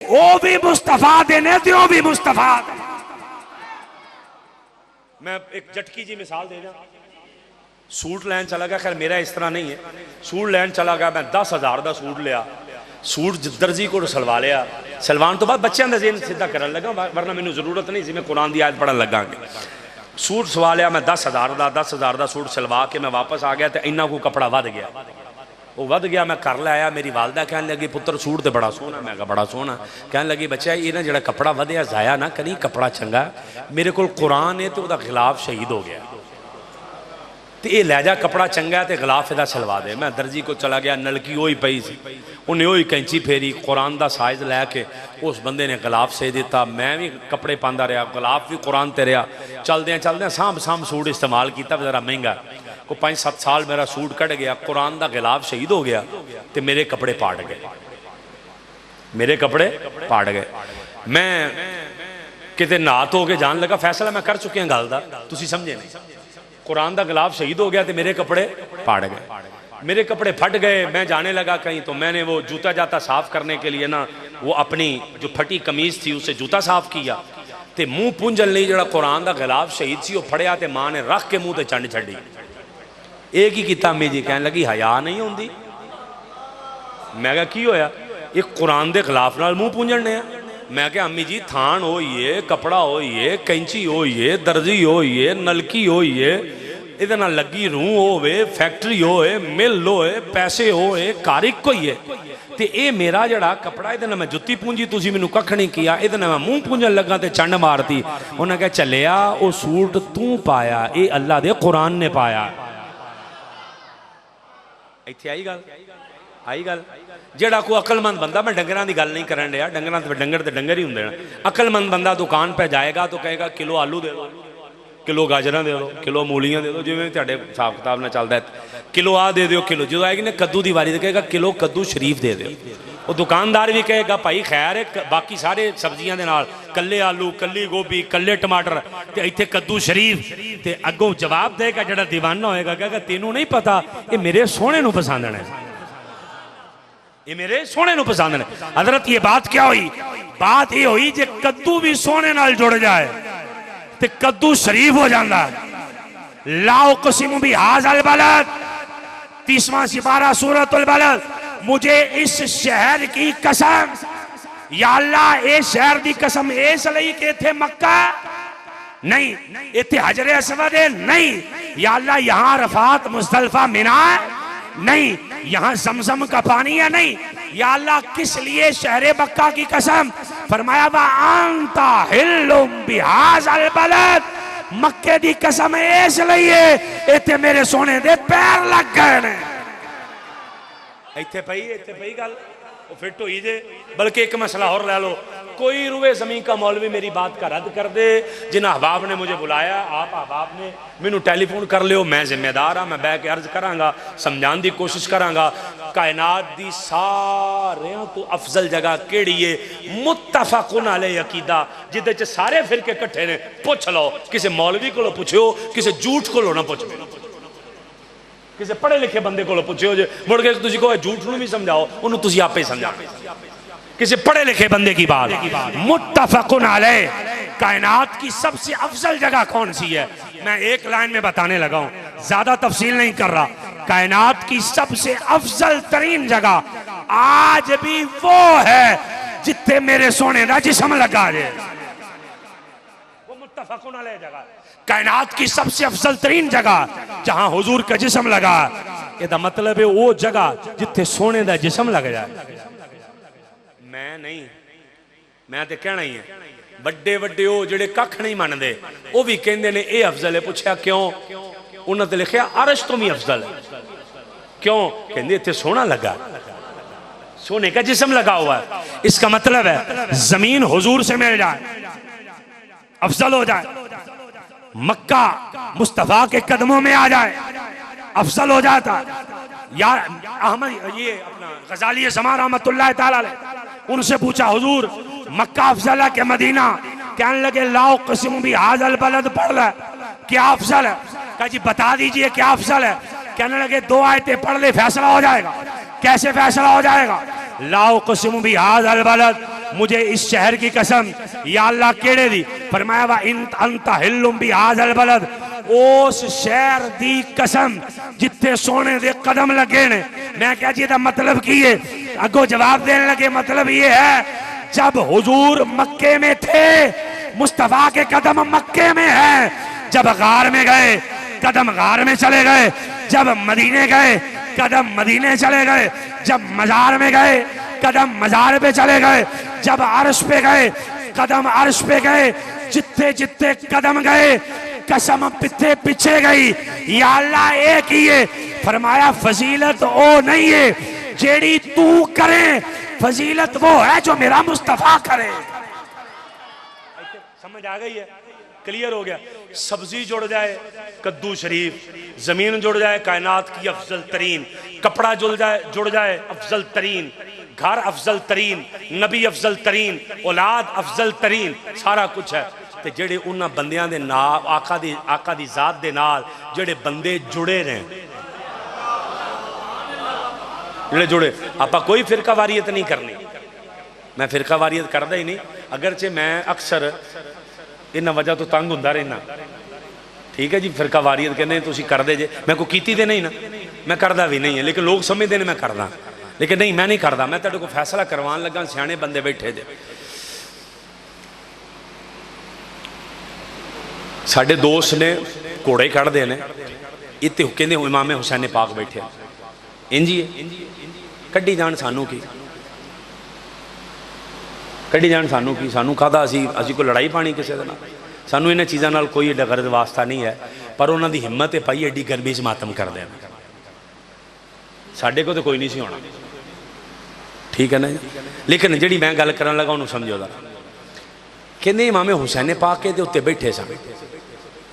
वो भी मुस्तफा देने थे वो भी मुस्तफा मैं एक झटकी जी मिसाल दे जा सूट लैन चला गया खैर मेरा इस तरह नहीं है सूट लैन चला गया मैं 10,000 का सूट लिया सूट दर्जी को सलवा लिया सलवान तो बाद बच्चों का जेन सीधा करन लगा वरना मैंने जरूरत नहीं सी मैं कुरान की आयत पढ़न लगा सूट सवा लिया मैं 10,000 का सूट सलवा के मैं वापस आ गया तो इन्ना को कपड़ा वध गया वो वध गया मैं घर लाया मेरी वालदा कहने लगी पुत्र सूट तो बड़ा सोहना मैं बड़ा सोहना कहने लगी बच्चा ये ना जो कपड़ा वधिया जाया ना कहीं कपड़ा चंगा मेरे को कुरान है तो खिलाफ शहीद हो गया तो ये लै जा कपड़ा चंगा है तो गिलाफ इहदा सलवा दे मैं दर्जी को चला गया नलकी वही पई सी उन्हें वही कैंची फेरी कुरान का साइज लैके उस बंदे ने गिलाफ से दिता मैं भी कपड़े पाँदा रहा गिलाफ भी कुरान ते रहा चलद्या साम सूट इस्तेमाल किया जरा महंगा को 5-7 साल मेरा सूट कट गया कुरान का गिलाफ शहीद हो गया तो मेरे कपड़े पाट गए मैं किते नहा धो के जान लगा फैसला मैं कर चुकिया गल का तुसीं समझे नहीं कुरान का गिलाफ शहीद हो गया तो मेरे कपड़े पाड़ गए मेरे कपड़े फट गए मैं जाने लगा कहीं तो मैंने वो जूता जाता साफ करने के लिए ना वो अपनी जो फटी कमीज थी उससे जूता साफ किया तो मुँह पूंजन लिए जो कुरान का गिलाफ शहीद सी वो फड़िया तो माँ ने रख के मुँह से चंड छड़ी एक ही किया अम्मी जी कहने लगी हया नहीं होंगी मैं क्या की होया ये कुरान के खिलाफ नाल मुँह पूंजन ने मैं क्या अम्मी जी थान होइए कपड़ा होइए कैंची होइए दर्जी होइए नलकी होइए इहदे नाल लगी रूह होवे फैक्ट्री होए मिल होए पैसे होए कारिक होइए ते ये मेरा जड़ा कपड़ा इहदे नाल मैं जुत्ती पूंजी तुसीं मैनूं कख नहीं किया इहदे नाल मैं मूँह पूंजन लगा तो चंड मारती उन्हें कहा चलिया वो सूट तू पाया ये अल्लाह दे कुरान ने पाया इत्थे आई गल जेड़ा कोई अकलमंद बंदा मैं डंगरां दी गल नहीं करन रहा डंगरां ते डंगर ते डंगर ही हुंदे ने अकलमंद बंदा दुकान पे जाएगा तो कहेगा किलो आलू दे दो किलो गाजरां दे दो किलो मूलियां दे दो जिवें तुहाडे हिसाब किताब नाल चलदा है किलो आ दे दो किलो जो आएगी ना कद्दू की वारी तो कहेगा किलो कद्दू शरीफ दे दो वो दुकानदार भी कहेगा भाई खैर है बाकी सारे सब्जियां दे नाल कल्ले आलू कल्ली गोभी कल्ले टमाटर ते इत्थे कद्दू शरीफ ते अगों जवाब देगा जेड़ा दीवाना होएगा कहेगा तेनू नहीं पता ये मेरे सोहणे नूं पसंद है ये मेरे सोने नूं पसंद ने हजरत ये बात क्या हुई बात ये हुई जे कद्दू भी सोने नाल जुड़ जाए ते कद्दू शरीफ हो जाता लाओ कसिम भी हाज़ल बलद 30वां सिपारा सूरतुल बलद मुझे इस शहर की कसम या अल्लाह इस शहर की कसम इसलिए कि इत्थे मक्का नहीं इत्थे हजरे अस्वद नहीं या अल्लाह यहाँ रफात मुज़दलिफा मिना नहीं, यहाँ जमजम का पानी है नहीं। या अल्लाह किस लिए शहरे मक्का की कसम, फरमाया वा अंता हिल्लुम बिहाज़ल बलद, मक्के दी कसम इसलिए इत्थे मेरे सोने दे पैर लग गए ने। इत्थे पई गल फिट हुई जे। बल्कि एक मसला और ले लो, कोई रुए ज़मीन का मौलवी मेरी बात का रद्द कर दे। जिन अहबाब ने मुझे बुलाया, आप अहबाब ने मैनू टेलीफोन कर लियो, मैं जिम्मेदार हाँ, मैं बह के अर्ज करांगा, समझाने की कोशिश करांगा। कायनात दी सारियां तो अफजल जगह केड़ी है, मुत्तफकुन अलैहि अकीदा, जिदे च सारे फिरके इकट्ठे ने। पुछ लो, किसी मौलवी को पुछो, किसी झूठ को ना पुछो, किसी पढ़े लिखे बंदे को पुछो जे मुड़ के तुसी कहो झूठ नूं भी समझाओ, उन्होंने तुसी आपे ही समझा। किसी पढ़े लिखे बंदे की बात। मुत्तफकुन अलैहि, कायनात की सबसे अफजल जगह कौन सी है? मैं एक लाइन में बताने लगा हूं, ज्यादा तफसील नहीं कर रहा। कायनात की सबसे अफजल तरीन जगह आज भी वो है जिथे मेरे सोने का जिस्म लगा है। वो मुत्तफकुन अलैहि जगह, कायनात की सबसे अफजल तरीन जगह जहां हुजूर का जिस्म लगा। इसका मतलब है वो जगह जिथे सोने का जिस्म लग जाए। मैं नहीं, मैं तो कहना ही है, बड़े बड़े वो जेडे कख नहीं मानते वो भी कहते ने ये अफजल है। पूछा क्यों? उन्होंने लिखा अरश तो भी अफजल है। क्यों? कहते इतने सोना लगा, सोने का जिस्म लगा हुआ है। इसका मतलब है जमीन हुजूर से मिल जाए, अफजल हो जाए। मक्का मुस्तफा के कदमों में आ जाए, अफजल हो जाता। यार अहमद ये अपना गजाली ज़मान रहमतुल्लाह तआला अलैह, उनसे पूछा हुजूर मक्का अफजल है कि मदीना? कहने लगे लाओ कसम भी हाजल बलद पढ़ ले, क्या अफजल है? कहा जी बता दीजिए क्या अफजल है। कहने लगे 2 आयतें पढ़ ले फैसला हो जाएगा। कैसे फैसला हो जाएगा? लाओ कसम भी हाजल बलद, मुझे इस शहर की कसम। या अल्लाह केड़े दी? फरमाया वा अंता हिल्लुम भी हाजल बलद, उस शहर दी कसम जिथे सोने दे कदम लगे ने। मैं क्या जी मतलब की है? अगो जवाब देने लगे मतलब ये है, जब हुजूर मक्के में थे, मुस्तफा के कदम मक्के में है। जब गार में गए, कदम गार में चले गए। जब मदीने गए, कदम मदीने चले गए। जब मजार में गए, कदम मजार पे चले गए। जब अर्श पे गए, कदम अर्श पे गए। जिथे जिथे कदम गए, कसम पिछे पीछे गई। या अल्लाह एक ही है। फरमाया फजीलत वो नहीं है जेड़ी तू करे, फजीलत वो है जो मेरा मुस्तफा करे। समझ आ गई है? क्लियर हो गया? सब्जी जुड़ जाए कद्दू शरीफ, जमीन जुड़ जाए कायनात की अफजल तरीन, कपड़ा जुड़ जाए अफजल तरीन, घर अफजल तरीन, नबी अफजल तरीन, औलाद अफजल तरीन, सारा कुछ है। ते जेड़े उन्हां बंदियां दे नाल आका दी जात दे नाल जेड़े बंदे जुड़े ने, जेड़े जुड़े, आपां कोई फिरका वारियत नहीं करनी। मैं फिरका वारियत करदा ही नहीं, अगरचे मैं अक्सर इन्हां वजह तो तंग हुंदा रहना। ठीक है जी, फिरका वारियत कहने तुसीं करदे जे, मैं कोई कीती ते नहीं ना, मैं करदा भी नहीं है, लेकिन लोग समझदे ने मैं करदा, लेकिन नहीं मैं नहीं करदा। मैं तुहाडे कोल फैसला करवान लगा, सियाणे बंदे बैठे जे। साडे दोस्त ने घोड़े कढ़दे ने, इत्ते कहंदे इमामे हुसैन पाक बैठे, इंजी कड्डी जान सानू की, कड्डी जान सानू की, सानू काहदा असी कोई लड़ाई पानी किसी दे नाल, सानू इन्हां चीज़ां नाल कोई एडा गरज वास्ता नहीं है। पर उन्हां दी हिम्मत है भाई एडी गर्मी च मातम कर देना, साडे को तो कोई नहीं सी होना। ठीक है ना? लेकिन जिहड़ी मैं गल करन लगा उन्होंने समझो दा, कहंदे इमामे हुसैन पाक के उत्ते बैठे सन,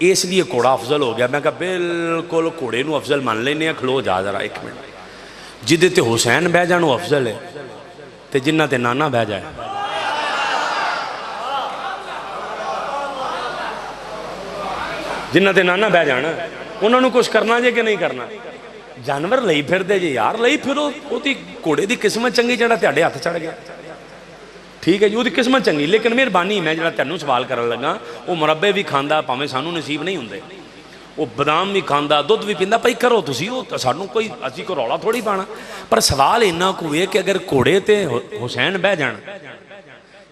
इसलिए घोड़ा अफजल हो गया। मैं कहा बिल्कुल घोड़े नूं अफजल मान लेने, खलो जा जरा एक मिनट, जिदे ते हुसैन बह जाण अफजल है, ते जिन्ना ते नाना बह जाए। जिन्ना ते नाना बह जाना, उन्होंने कुछ करना जे कि नहीं करना? जानवर लई फिरदे जे यार, लई फिरो, ओदी घोड़े की किस्मत चंगी जेड़ा तुहाडे हत्थ चढ़ गया। ठीक है जी, वो किस्मत चंगी, लेकिन मेहरबानी मैं जो तेनों सवाल कर लगा, वो मुरब्बे भी खांदा, भावें सानू नसीब नहीं होंगे, वो बदाम भी खांदा, दुध भी पींदा, भाई करो तुसी, वो सानू कोई असी कोई रौला थोड़ी पाना। पर सवाल इन्ना को है कि अगर घोड़े ते हुसैन बह जान,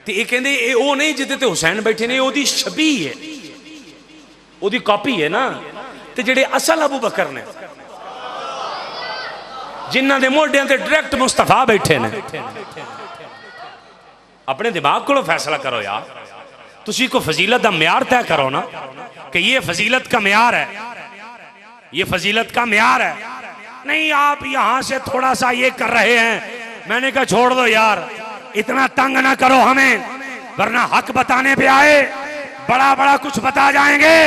तो ये कहते ये वो नहीं जिदे ते हुसैन बैठे ने, ओदी छबी है, ओदी कॉपी है ना। तो जेडे असल अबू बकर ने, जिन्हां दे मोढियां ते डायरेक्ट मुस्तफा बैठे ने। अपने दिमाग को फैसला करो यार, तुसी को फजीलत का म्यार तय करो ना कि ये फजीलत का म्यार है, ये फजीलत का म्यार है। नहीं, आप यहां से थोड़ा सा ये कर रहे हैं। मैंने कहा छोड़ दो यार, इतना तंग ना करो हमें, वरना हक बताने पे आए बड़ा बड़ा कुछ बता जाएंगे।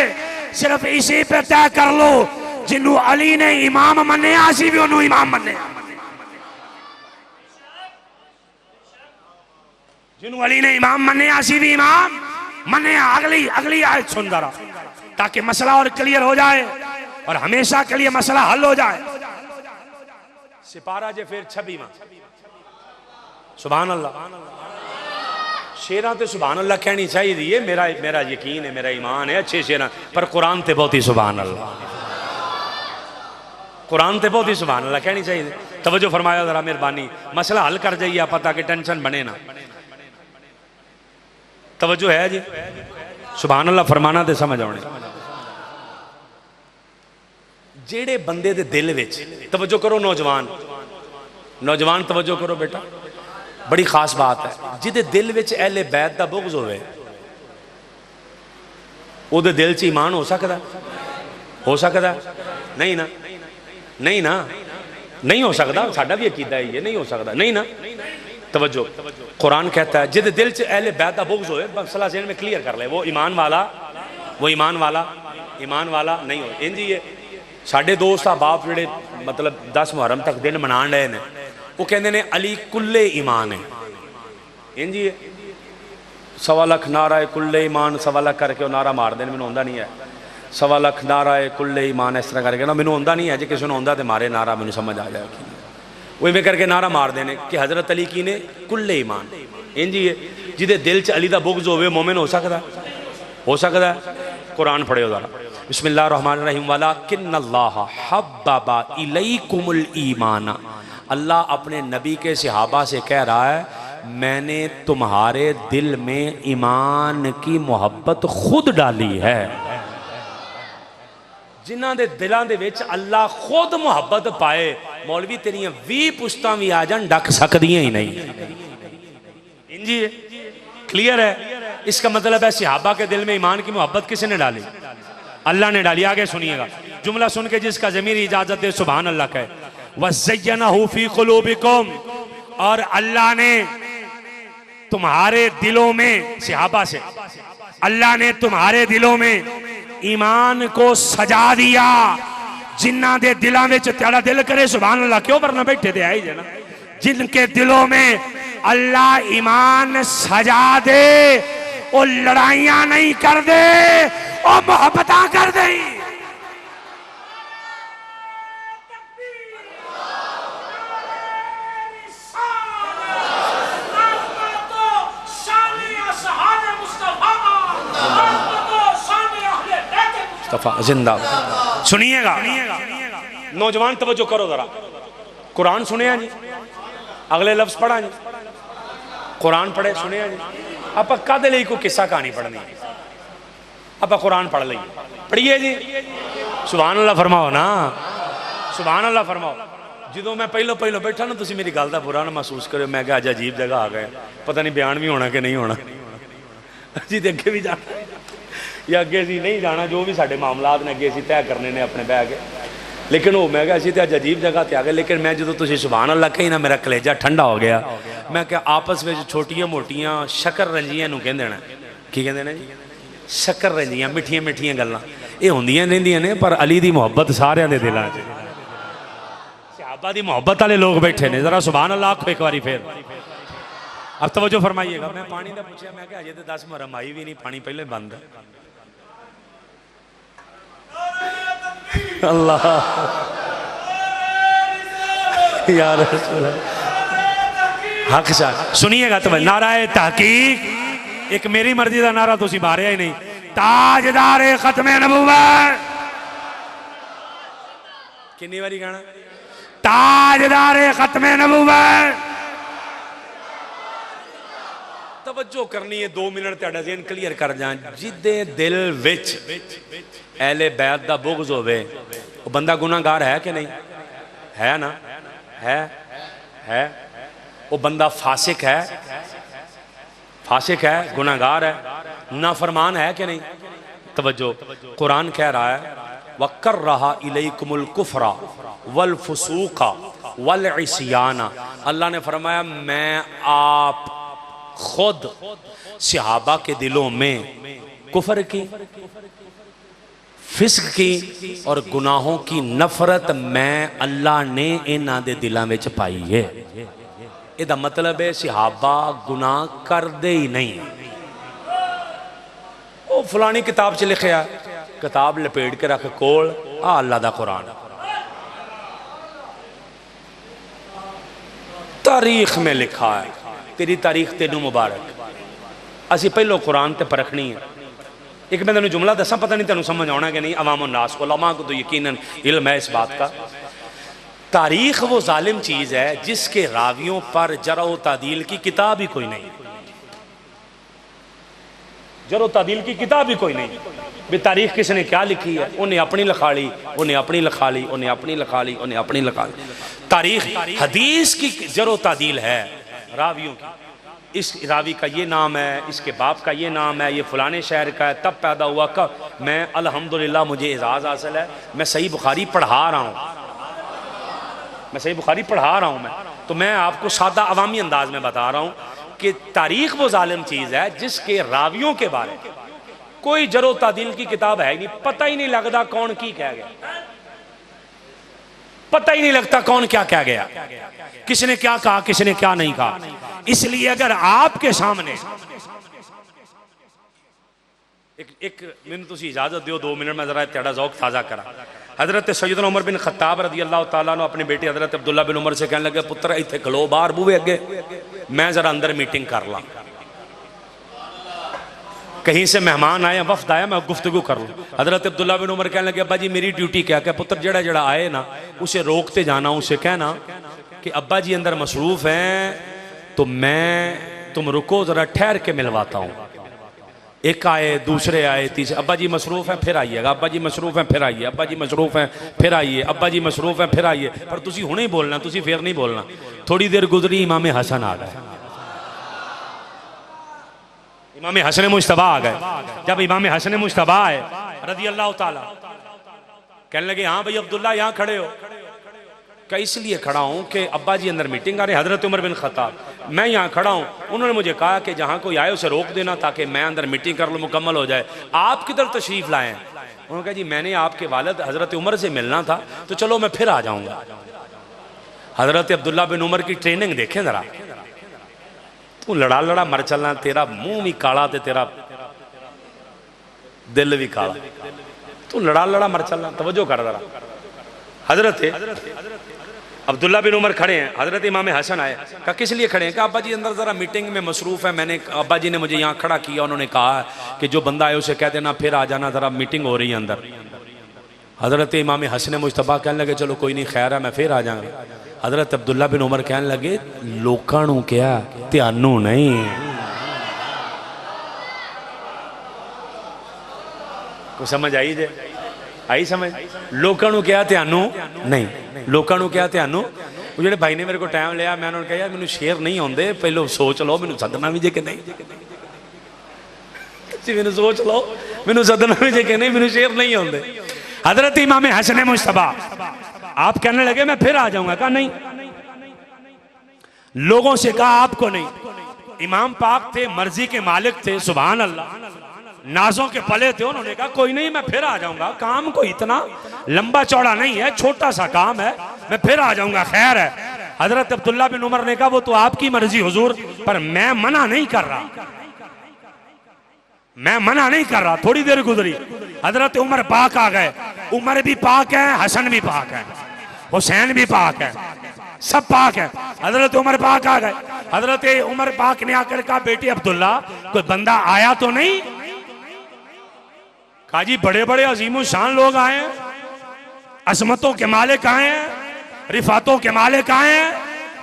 सिर्फ इसी पे तय कर लो, जिन्हों अली ने इमाम मने असी भी उन्होंने इमाम मने, जिन्हों अली ने इमाम मने असी भी इमाम मने। अगली अगली आयत सुन जरा, ताकि मसला और क्लियर हो जाए और हमेशा के लिए मसला हल हो जाए। सिपारा जे फिर 26वां, सुभान अल्लाह। शेरां ते सुभान अल्लाह कहनी चाहिए, मेरा मेरा यकीन है, मेरा ईमान है, अच्छे शेरां, पर कुरान ते बहुत ही सुभान अल्लाह, कुरान ते बहुत ही सुभान अल्लाह कहनी चाहिए। तवज्जो फरमाया जरा मेहरबानी, मसला हल कर जाइए आप, ताकि टेंशन बने ना। तवज्जो है जी, सुभान अल्लाह फरमाना ते समझ आने। जेड़े बंदे दे दिल विच, तवज्जो करो नौजवान, नौजवान तवज्जो करो बेटा, बड़ी खास बात है। जिदे दिल विच अहले बैत दा बुग़्ज़ होवे, उहदे दिल च ईमान हो सकदा? हो सकदा? नहीं ना, नहीं ना, नहीं हो सकता। साडा भी अकीदा ही है, नहीं हो सकता, नहीं ना। तवज्जो, कुरान कहता है जिदे दिल च अहले बैत दा बुग़्ज़ होवे, मसला ज़हन में क्लियर कर ले, वो ईमान वाला, वो ईमान वाला, ईमान वाला नहीं हो। इंज ही है, साडे दोस्त अहबाब जिहड़े मतलब 10 मुहर्रम तक दिन मना रहे हैं, वो कहते हैं अली कुल्ले ईमान है। इंज ही है, 1.25 लाख नारा है कुल्ले ईमान, 1.25 लाख करके वो नारा मार देने, मैंने आंदा नहीं है। 1.25 लाख नारा है कुल्ले ईमान, इस तरह करके ना, मैंने आंदा नहीं है। जो किसी ने आंदा तो मारे नारा, मैंने समझ आ जाए कि वो इवें करके नारा मार देने कि हज़रत अली की ने कुल्ले ईमान। इंज ही है, जिदे दिल च अली दा बुग़्ज़ होवे, मोमिन हो सकदा? हो सकदा? कुरान पढ़े जरा, बिस्मिल्लाहिर्रहमानिर्रहीम, वलाकिन्नल्लाह हब्बबा इलैकुमुल ईमान। अल्लाह अपने नबी के सहाबा से कह रहा है, मैंने तुम्हारे दिल में ईमान की मोहब्बत खुद डाली है। जिन्हां दे दिलां दे विच अल्लाह खुद मोहब्बत पाए, मौलवी तेरियां 20 पुश्तां भी आ जान डक सकदियां ही नहीं। इंजी है, क्लियर है। इसका मतलब है सहाबा के दिल में ईमान की मोहब्बत किसने डाली? अल्लाह ने डाली। आगे सुनिएगा जुमला सुन के, जिसका ज़मीरी इजाजत दे सुभान अल्लाह कहे। वज़य्यनहु फी क़ुलूबिकुम, और अल्लाह ने तुम्हारे दिलों में, सहाबा से अल्लाह ने तुम्हारे दिलों में ईमान को सजा दिया। जिन्ना दे दिलों में तेरा दिल करे सुभान अल्लाह, क्यों वरना बैठे थे आई जना, जिनके दिलों में अल्लाह ईमान सजा दे, वो लड़ाइयां नहीं कर दे, वो मोहब्बत कर दे। जिंदा सुनिएगा नौजवान, तवज्जो करो जरा, कुरान सुने जी, अगले लफ्ज पढ़ा जी, कुरान पढ़े सुने जी। आप कद लिए कोई किस्सा कहानी पढ़नी, आप कुरान पढ़ लीए, पढ़िए जी। सुभान अल्लाह फरमाओ ना, सुभान अल्लाह फरमाओ। जो मैं पहलो पहलो बैठा ना, तुम मेरी गल का बुरा ना महसूस करो, मैं क्या अज अजीब जगह आ गए, पता नहीं बयान भी होना कि नहीं होना जी, तो अगे भी जाना या अगे असी नहीं जाना, जो भी साढ़े मामलात ने अगे असी तय करने ने अपने बह के। लेकिन वो मैं क्या असी तो अज अजीब जगह पर आ गए। लेकिन मैं जो तुम सुभान अल्लाह कही ना, मेरा कलेजा ठंडा हो गया। मैं क्या आपस में छोटिया मोटियां शक्कर रंजियां कहते हैं, की कहते हैं जी, शक्कर रंजियां, मिठियां मिठियां गल्लां ये होंदियां रहिंदियां ने, पर अली दी मोहब्बत सारियां दे दिलां च, सहाबा दी मोहब्बत वाले लोग बैठे ने। जरा सुभान अल्लाह आखो एक बारी फिर। अब तवज्जो फरमाइएगा। मैं पानी का पूछा, मैं क्या अजे तो 10 मुहर्रम आई भी नहीं, पानी पहले बंद है। अल्लाह यार हक साहब सुनिएगा तो नाराए तहकीक, एक मेरी मर्जी का नारा तुसी मारिया ही नहीं, ताजदारे खत्मे नबूवत। कितनी बारी कहना ताजदारे खत्मे नबूवत। तवज्जो करनी है, 2 मिनट तेरा ज़हन क्लियर कर जाए। जिदे दिल विच अहले बैत दा बुग़्ज़ होवे, वो बंदा गुनाहगार है कि नहीं? है ना? है वो बंदा फासिक है, गुनाहगार है, नाफरमान है कि नहीं? तवज्जो, कुरान कह रहा है वक्कर रहा इलैकुमुल कुफ्रा वल फुसूका वल इस्याना। अल्लाह ने फरमाया मैं आप खुद सहाबा के दिलों में कुफर की, फिस्क की और गुनाहों की नफरत मैं अल्लाह ने इन्हां दे दिलों में पाई है। इहदा मतलब है सहाबा गुनाह करदे ही नहीं। वो फलानी किताब च लिखा, किताब लपेट के रख कोल, आ अल्लाह दा कुरान। तारीख में लिखा है, तेरी तारीख तेनू मुबारक। असी पहलो कुरान ते परखनी है। एक मैं तेन जुमला दसा, पता नहीं तेन समझ आना कि नहीं। अवाम उन्नास उलमा को तो यकीनन इल्म है इस बात का। तारीख वो जालिम चीज़ है जिसके रावियों पर जरा व तादील की किताब ही कोई नहीं, जरा तादील की किताब ही कोई नहीं। भी तारीख किसने क्या लिखी है, उन्हें अपनी लिखा ली, उन्हें अपनी लिखा ली, उन्हें अपनी लिखा ली, उन्हें अपनी लिखा ली। तारीख हदीस की जरो तादील है रावियों की। इस रावी का ये नाम है, इसके बाप का ये नाम है, ये फलाने शहर का है, तब पैदा हुआ, कब। मैं अल्हम्दुलिल्लाह मुझे एजाज़ हासिल है, मैं सही बुखारी पढ़ा रहा हूँ, मैं सही बुखारी पढ़ा रहा हूँ। मैं तो मैं आपको सादा अवामी अंदाज में बता रहा हूँ कि तारीख वो जालिम चीज़ है जिसके रावियों के बारे में कोई जरो तादील की किताब है ही नहीं। पता ही नहीं लगता कौन की कह गया, पता ही नहीं लगता कौन क्या कह गया, किसने क्या कहा, किसने क्या नहीं कहा। इसलिए अगर आपके सामने एक मिनट तुसी इजाजत दो, 2 मिनट में जरा तेरा ज़ौक़ ताज़ा करा। हजरत सैयदना उमर बिन खत्ताब रदी अल्लाह तआला अन्हु अपने बेटे हजरत अब्दुल्ला बिन उमर से कहने लगे, पुत्र इत्थे खलो बाहर बूहे अगे, मैं जरा अंदर मीटिंग कर ला। कहीं से मेहमान आए, वफ्द आया, मैं गुफ्तगू कर लूँ। हजरत अब्दुल्ला बिन उमर कहने लगे, अब्बा जी मेरी ड्यूटी क्या क्या। पुत्र जड़ा जड़ा आए ना उसे रोकते जाना, उसे कहना कि अब्बा जी अंदर मसरूफ़ हैं तो मैं तुम रुको जरा ठहर के मिलवाता हूँ। एक आए, दूसरे आए, तीसरे, अब्बा जी मसरूफ़ हैं फिर आइएगा, अब्बा जी मसरूफ़ हैं फिर आइए, अब्बा जी मसरूफ़ हैं फिर आइए, अब्बा जी मसरूफ़ हैं फिर आइए। पर तुसी हुणे ही बोलना, तुसी फिर नहीं बोलना। थोड़ी देर गुजरी, इमाम हसन आ गए, इमाम हसन मुश्तबा आ गए। जब इमाम हसन मुश्तबा आए रदी अल्लाह ताला, कहने लगे हाँ भाई अब्दुल्ला यहाँ खड़े हो। क्या इसलिए खड़ा हूँ कि अब्बा जी अंदर मीटिंग आ रही, हजरत उमर बिन खत्ताब, मैं यहाँ खड़ा हूँ। उन्होंने मुझे कहा कि जहाँ कोई आए उसे रोक देना ताकि मैं अंदर मीटिंग कर लूँ, मुकम्मल हो जाए। आप किधर तशरीफ़ लाए हैं? उन्होंने कहा जी मैंने आपके वालिद हजरत उमर से मिलना था, तो चलो मैं फिर आ जाऊँगा। हजरत अब्दुल्ला बिन उमर की ट्रेनिंग देखें ज़रा। तू लड़ा लड़ा मर चलना, तेरा मुँह भी काला ते तेरा दिल भी काला, तू लड़ा लड़ा मर चलना। तवज्जो कर जरा। हजरत अब्दुल्ला बिन उमर खड़े हैं, हजरत इमाम हसन आए। कहा किस लिए खड़े हैं? कहा अब्बा जी अंदर ज़रा मीटिंग में मसरूफ़ है, मैंने अब्बा जी ने मुझे यहाँ खड़ा किया, उन्होंने कहा कि जो बंदा आए उसे कह देना फिर आ जाना, ज़रा मीटिंग हो रही है अंदर। हजरत इमाम हसन मुश्तबा कहने लगे चलो कोई नहीं, खैर है मैं फिर आ जाऊँगा। हजरत अब्दुल्ला बिन उमर कहने लगे लोकां नूं क्या, त्यानू नहीं। को समझ आई जे? आई समझ? लोकां नूं क्या, त्यानू नहीं। लोकां नूं क्या, त्यानू। वो जेडे भाई ने मेरे को टाइम लिया, मैं उन्होंने कहा यार मैनू शेर नहीं आउंदे, पहलो सोच लो मैनू सदना भी जे कि नहीं, मैनू सोच लो मैनू सदना भी जे कि नहीं, मैनू शेर नहीं आउंदे। हजरत इमाम हसन मुश्तबा आप कहने लगे मैं फिर आ जाऊंगा। कहा नहीं, लोगों से कहा आपको नहीं। इमाम पाक थे, मर्जी के मालिक थे, सुभान अल्लाह, नाजों के पले थे। उन्होंने कहा कोई नहीं मैं फिर आ जाऊंगा, काम कोई इतना लंबा चौड़ा नहीं है, छोटा सा काम है, मैं फिर आ जाऊंगा, खैर है। हजरत अब्दुल्ला बिन उमर ने कहा वो तो आपकी मर्जी हुजूर, पर मैं मना नहीं कर रहा, मैं मना नहीं कर रहा। थोड़ी देर गुजरी, हजरत उमर पाक आ गए। उमर भी पाक है, हसन भी पाक है, हुसैन भी पाक है, सब पाक है। हजरत उमर पाक आ गए। हजरत उमर पाक ने आकर कहा बेटी अब्दुल्ला कोई बंदा आया तो नहीं? कहा जी बड़े बड़े अजीमो शान लोग आए हैं, अजमतों के मालिक आए हैं, रिफातों के मालिक आए हैं।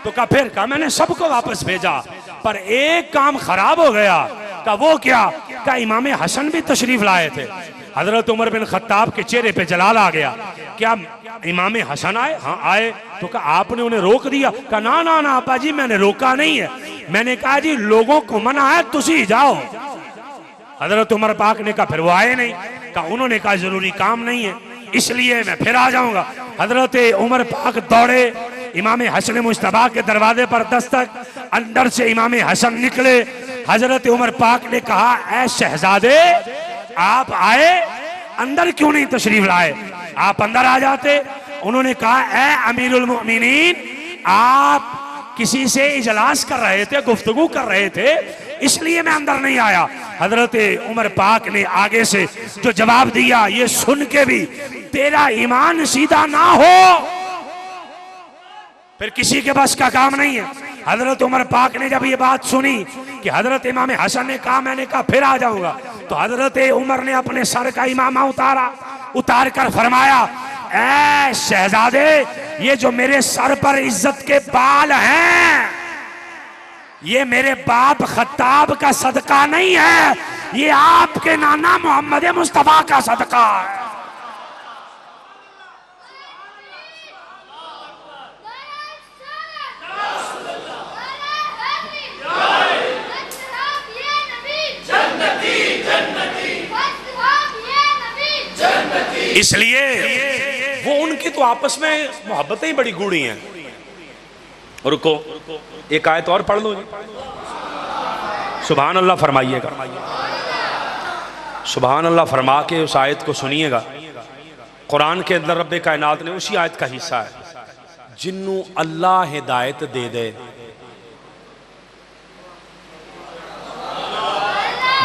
तो कहा फिर? कहा मैंने सबको वापस भेजा, पर एक काम खराब हो गया। कहा वो क्या? कहा इमाम हसन भी तशरीफ लाए थे, हजरत उमर बिन खत्ताब के चेहरे पे जलाल आ गया। क्या इमाम हसन आए? हाँ आए। तो कहा आपने उन्हें रोक दिया? कहा ना ना ना आपा जी मैंने रोका नहीं है, मैंने कहा जी लोगों को मना है तुसी जाओ। हजरत उमर पाक ने कहा फिर वो आए नहीं? कहा उन्होंने कहा जरूरी काम नहीं है इसलिए मैं फिर आ जाऊंगा। हजरत उमर पाक दौड़े, इमाम हसन मुश्तबा के दरवाजे पर दस्तक, अंदर से इमाम हसन निकले। हजरत उमर पाक ने कहा ऐ शहजादे आप आए, अंदर क्यों नहीं तशरीफ लाए? आप अंदर आ जाते। उन्होंने कहा ऐ अमीरुल मोमिनीन आप किसी से इजलास कर रहे थे, गुफ्तगू कर रहे थे, इसलिए मैं अंदर नहीं आया। हजरत उमर पाक ने आगे से जो जवाब दिया ये सुन के भी तेरा ईमान सीधा ना हो फिर किसी के बस का काम नहीं है। हजरत उमर पाक ने जब ये बात सुनी कि हजरत इमाम हसन ने कहा, मैंने कहा फिर आ जाऊंगा, तो हजरत उमर ने अपने सर का इमामा उतार कर फरमाया ऐ शहजादे ये जो मेरे सर पर इज्जत के बाल हैं ये मेरे बाप खत्ताब का सदका नहीं है, ये आपके नाना मोहम्मद मुस्तफा का सदका है। इसलिए वो उनकी तो आपस में मोहब्बतें ही बड़ी गूढ़ी हैं। रुको एक आयत और पढ़ लो, सुभान अल्लाह फरमाइएगा, सुभान अल्लाह फरमा के उस आयत को सुनिएगा। कुरान के अंदर रब्बे कायनात ने उसी आयत का हिस्सा है, जिन्नू अल्लाह हिदायत दे दे,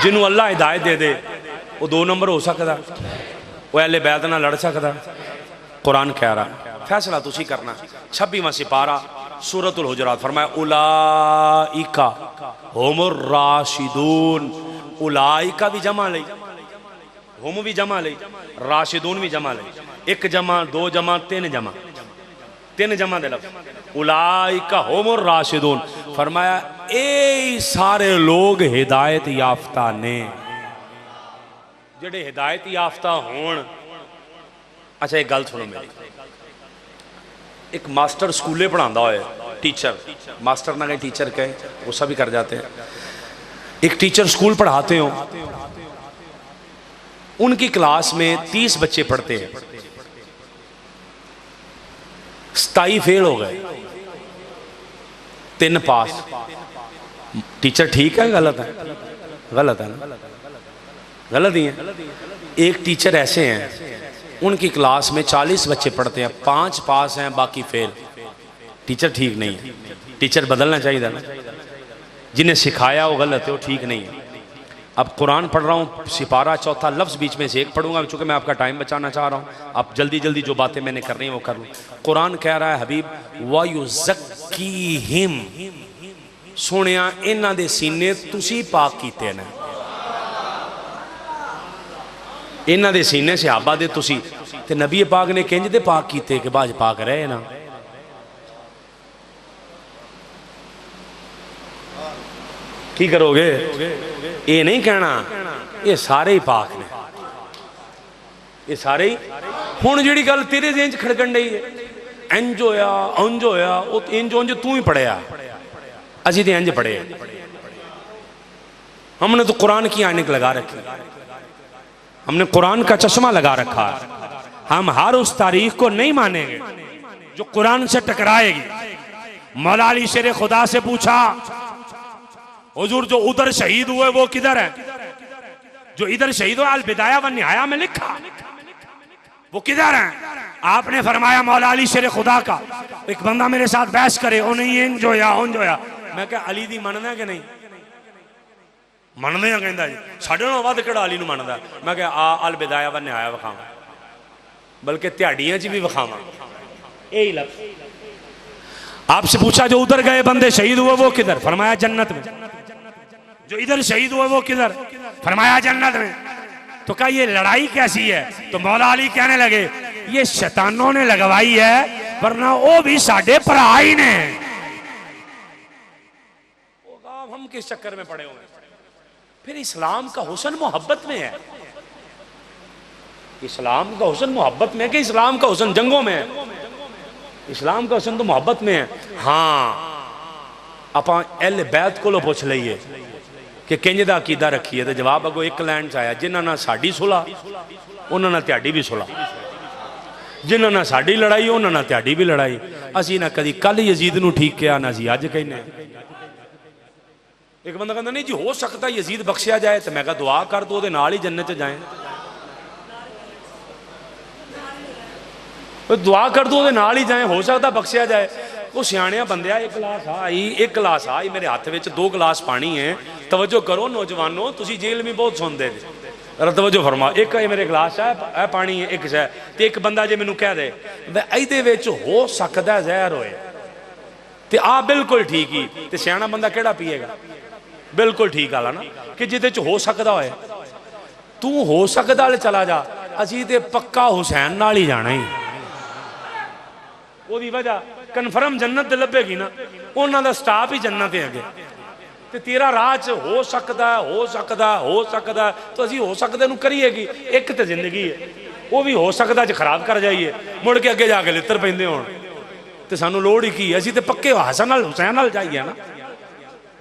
जिन्नू अल्लाह हिदायत दे दे वो 2 नंबर हो सकता, वो अहले बैत ना लड़ सकता। कुरान कह रहा फैसला तुसी करना। 26वां सिपारा सूरतुल हुजरात फरमाया उलाइका हुमुर राशिदून। उलाइका भी जमा लई, हुम भी जमा लई, राशिदून भी जमा लई, 1 जमा 2 जमा 3 जमा, 3 जमा दे लफ्ज़ उलाइका हुमुर राशिदून। फरमाया ए सारे लोग हिदायत याफ्ता ने, जेडे हिदायत याफ्ता होन। अच्छा एक गल सुनो मेरी, एक मास्टर स्कूले पढ़ाता है, टीचर, मास्टर ना कहीं टीचर कहे, गुस्सा भी कर जाते हैं। एक टीचर स्कूल पढ़ाते हो, उनकी क्लास में 30 बच्चे पढ़ते हैं, 27 फेल हो गए, 3 पास। टीचर ठीक है गलत है? गलत है ना, गलत ही है। एक टीचर ऐसे हैं उनकी क्लास में 40 बच्चे पढ़ते हैं, 5 पास हैं बाकी फेल। टीचर ठीक नहीं है, टीचर बदलना चाहिए ना, जिन्हें सिखाया वो गलत है, वो ठीक नहीं है। अब कुरान पढ़ रहा हूँ, सिपारा चौथा लफ्ज़ बीच में से एक पढ़ूंगा चूँकि मैं आपका टाइम बचाना चाह रहा हूँ। अब जल्दी जल्दी जो बातें मैंने करनी है वो कर लूँ। कुरान कह रहा है हबीब वयुज़क्कीहिम, सुनिया इन्हां दे सीने तुसी पाक कीते ने, इन्हां दे सीने सहाबा दे तुसी ते नबी पाक ने किंज दे पाक कीते कि बाज पाक रहे ना। की करोगे? ये नहीं कहना ये सारे ही पाक ने, ये सारे ही। हुण जिहड़ी गल तेरे जेहन च खड़कन डई है इंज होया उंज होया, वो इंज उंज तू ही पढ़िया, असीं ते इंज पढ़े। हमने तो कुरान की ऐनक लगा रखी, हमने कुरान का चश्मा लगा रखा है। हम हर उस तारीख को नहीं मानेंगे जो कुरान से टकराएगी। मौला अली शेर खुदा से पूछा हुजूर जो उधर शहीद हुए वो किधर है? जो इधर शहीद हुआ अल बिदाया व निहाया में लिखा, वो किधर है? आपने फरमाया मौला अली शेर खुदा का। एक बंदा मेरे साथ बहस करे, ओ नहीं इंज होया उंज होया। मैं क्या अली दी मनना कि नहीं मनते हैं? कहता जी साढ़े नालों वध किहड़ा अली नूं मनदा। मैं क्या आ अल बिदाया व निहाया विखावां, बल्कि दिहाड़ियां च भी विखावां, यही लफ्ज़। आपसे पूछा जो उधर गए बंदे शहीद हुए वो किधर? फरमाया जन्नत में। जो इधर शहीद हुए वो किधर? फरमाया जन्नत में। तो कहा ये लड़ाई कैसी है? तो मौला अली कहने लगे ये शैतानों ने लगवाई है, वरना वो भी साडे भरा ही ने। हम किस चक्कर में पड़े हुए? फिर इस्लाम का हुस्न मोहब्बत में है। इस्लाम का हुस्न मोहब्बत में है कि इस्लाम का हुस्न जंगों में है? इस्लाम का हुस्न तो मोहब्बत में है। हाँ ਆਪਾਂ अहले बैत को पुछ लीए कि किंज दा अकीदा रखीए, तो जवाब अगो एक लाइन च आया, जिन्हां नाल साडी सुलह उन्हां नाल तुहाडी भी सुलह, जिन्हां नाल साडी लड़ाई उन्हां नाल तुहाडी भी लड़ाई। असीं ना कदी कल यजीद नूं ठीक किया ना असीं अज कहने। एक बंदा कहता नहीं जी हो सकता यजीद बख्शिया जाए, तो मैं कहा दुआ कर तू उहदे नाल ही जन्नत च जाए, दुआ कर तू उहदे नाल ही जाए, हो सकता बख्शिया जाए। वो सियाणिया बंदिया एक गिलास आई, एक गिलास आई, मेरे हाथ में 2 गिलास पानी है। तवज्जो करो नौजवानों, तुसी जेल में बहुत सुनते थे, तवज्जो फरमा। एक मेरे गिलास है पानी है, एक है तो एक बंदा जे मैनू कह दे ये हो सकता जहर होए, तो आ बिल्कुल ठीक ही, तो सियाणा बंदा केड़ा पिएगा? बिल्कुल ठीक वाला ना, कि जिदे हो सकता होए। तू हो सकता वाले चला जा, असी तो पक्का हुसैन नाल ही जाना ही। ओदी वजह कन्फर्म जन्नत लभेगी ना, उन्हों का स्टाफ ही जन्नत है अगे, तो तेरा राह च हो सकता हो सकता हो सकता, तो असी हो सकते करिए कि एक तो जिंदगी है, वो भी हो सकता च खराब कर जाइए, मुड़ के अगे जाके लित्र पेंदे होण, तो सानू लोड़ ही की? असी तो पक्के हसन नाल हुसैन नाल जाइए ना।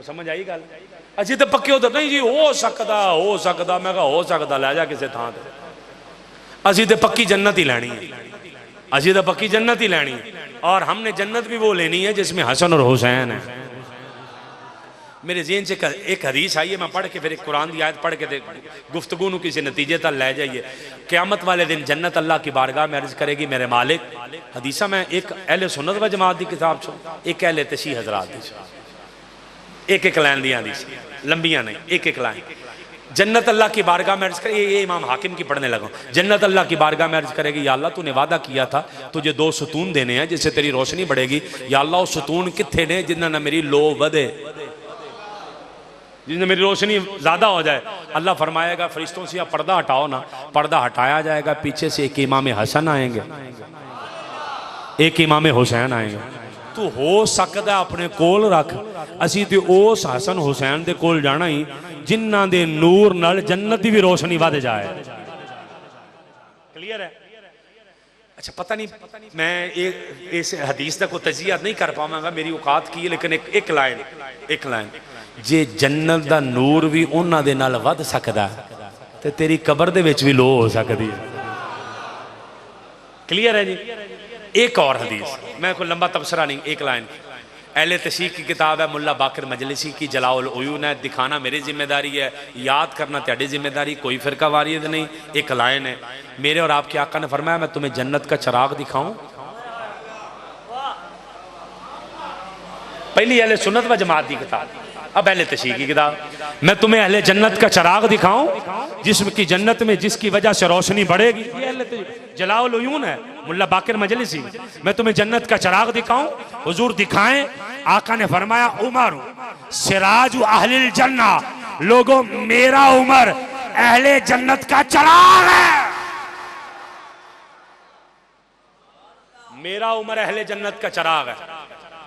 समझ आई गल? असी तो पक्के उधर नहीं जी हो सकता, मैं कहा हो सकता लै जा किसी थां ते, असी तो पक्की जन्नत ही लैनी है, असी तो पक्की जन्नत ही लैनी है। और हमने जन्नत भी वो लेनी है जिसमें हसन और हुसैन है। मेरे ज़हन से एक हदीस आई है, मैं पढ़ के फिर एक कुरान की आयत पढ़ के गुफ्तगू किसी नतीजे तक लै जाइए। क़यामत वाले दिन जन्नत अल्लाह की बारगाह में अर्ज करेगी, मेरे मालिक। हदीसा मैं एक अहले सुन्नत व जमात की किताब छो, एक अहले तशीह हजरात दी, एक लाइन दी हदीस, लंबियां नहीं, एक लाइन। जन्नत अल्लाह की बारगाह में अर्ज करे, ये इमाम हाकिम की पढ़ने लगा। जन्नत अल्लाह की बारगाह में अर्ज करेगी, या अल्लाह तूने वादा किया था तुझे 2 सुतून देने हैं जिससे तेरी रोशनी बढ़ेगी। या अल्लाह वो सुतून कित्थे ने जिन्हां नाल मेरी लो वधे, जिसमें मेरी रोशनी ज़्यादा हो जाए। अल्लाह फरमाएगा फरिश्तों से पर्दा हटाओ ना, पर्दा हटाया जाएगा, पीछे से एक इमाम हसन आएंगे, एक इमाम हुसैन आएंगे। तू हो सकता अपने कोल रख, असी तो उस हसन हुसैन दे कोल जाना ही जिन्हां दे नूर नाल जन्नत की भी रोशनी वध जाए। क्लियर है? अच्छा पता नहीं मैं इस हदीस का कोई तजिया नहीं कर पावांगा, मेरी औकात की है, लेकिन एक लाइन जे जन्नत का नूर भी उन्हां दे नाल वध सकदा ते तेरी कबर दे विच भी लो हो सकती है। क्लियर है जी? एक और हदीस, मैं कोई लंबा तबसरा नहीं, एक लाइन। अहले तशीह की किताब है, मुल्ला बाकर मजलिसी की जलाउल उयून है। दिखाना मेरी जिम्मेदारी है, याद करना तेरी जिम्मेदारी, कोई फिरका वारियत नहीं। एक लाइन है, मेरे और आपके आका ने फरमाया मैं तुम्हें जन्नत का चिराग दिखाऊं। पहली अहले सुन्नत व जमात की किताब, अब अहले तशीह की किताब। मैं तुम्हें अहले जन्नत का चिराग दिखाऊं जिसकी जन्नत में जिसकी वजह से रोशनी बढ़ेगी। ये अहले जलाउल उयून है, मुल्ला बाकर मजलिसी। मैं तुम्हें जन्नत का चिराग दिखाऊं, हुजूर दिखाएं। आका ने फरमाया उमर सिराज अहलिल जन्ना, लोगों मेरा उमर अहले जन्नत का चिराग है, मेरा उमर अहले जन्नत का चिराग है।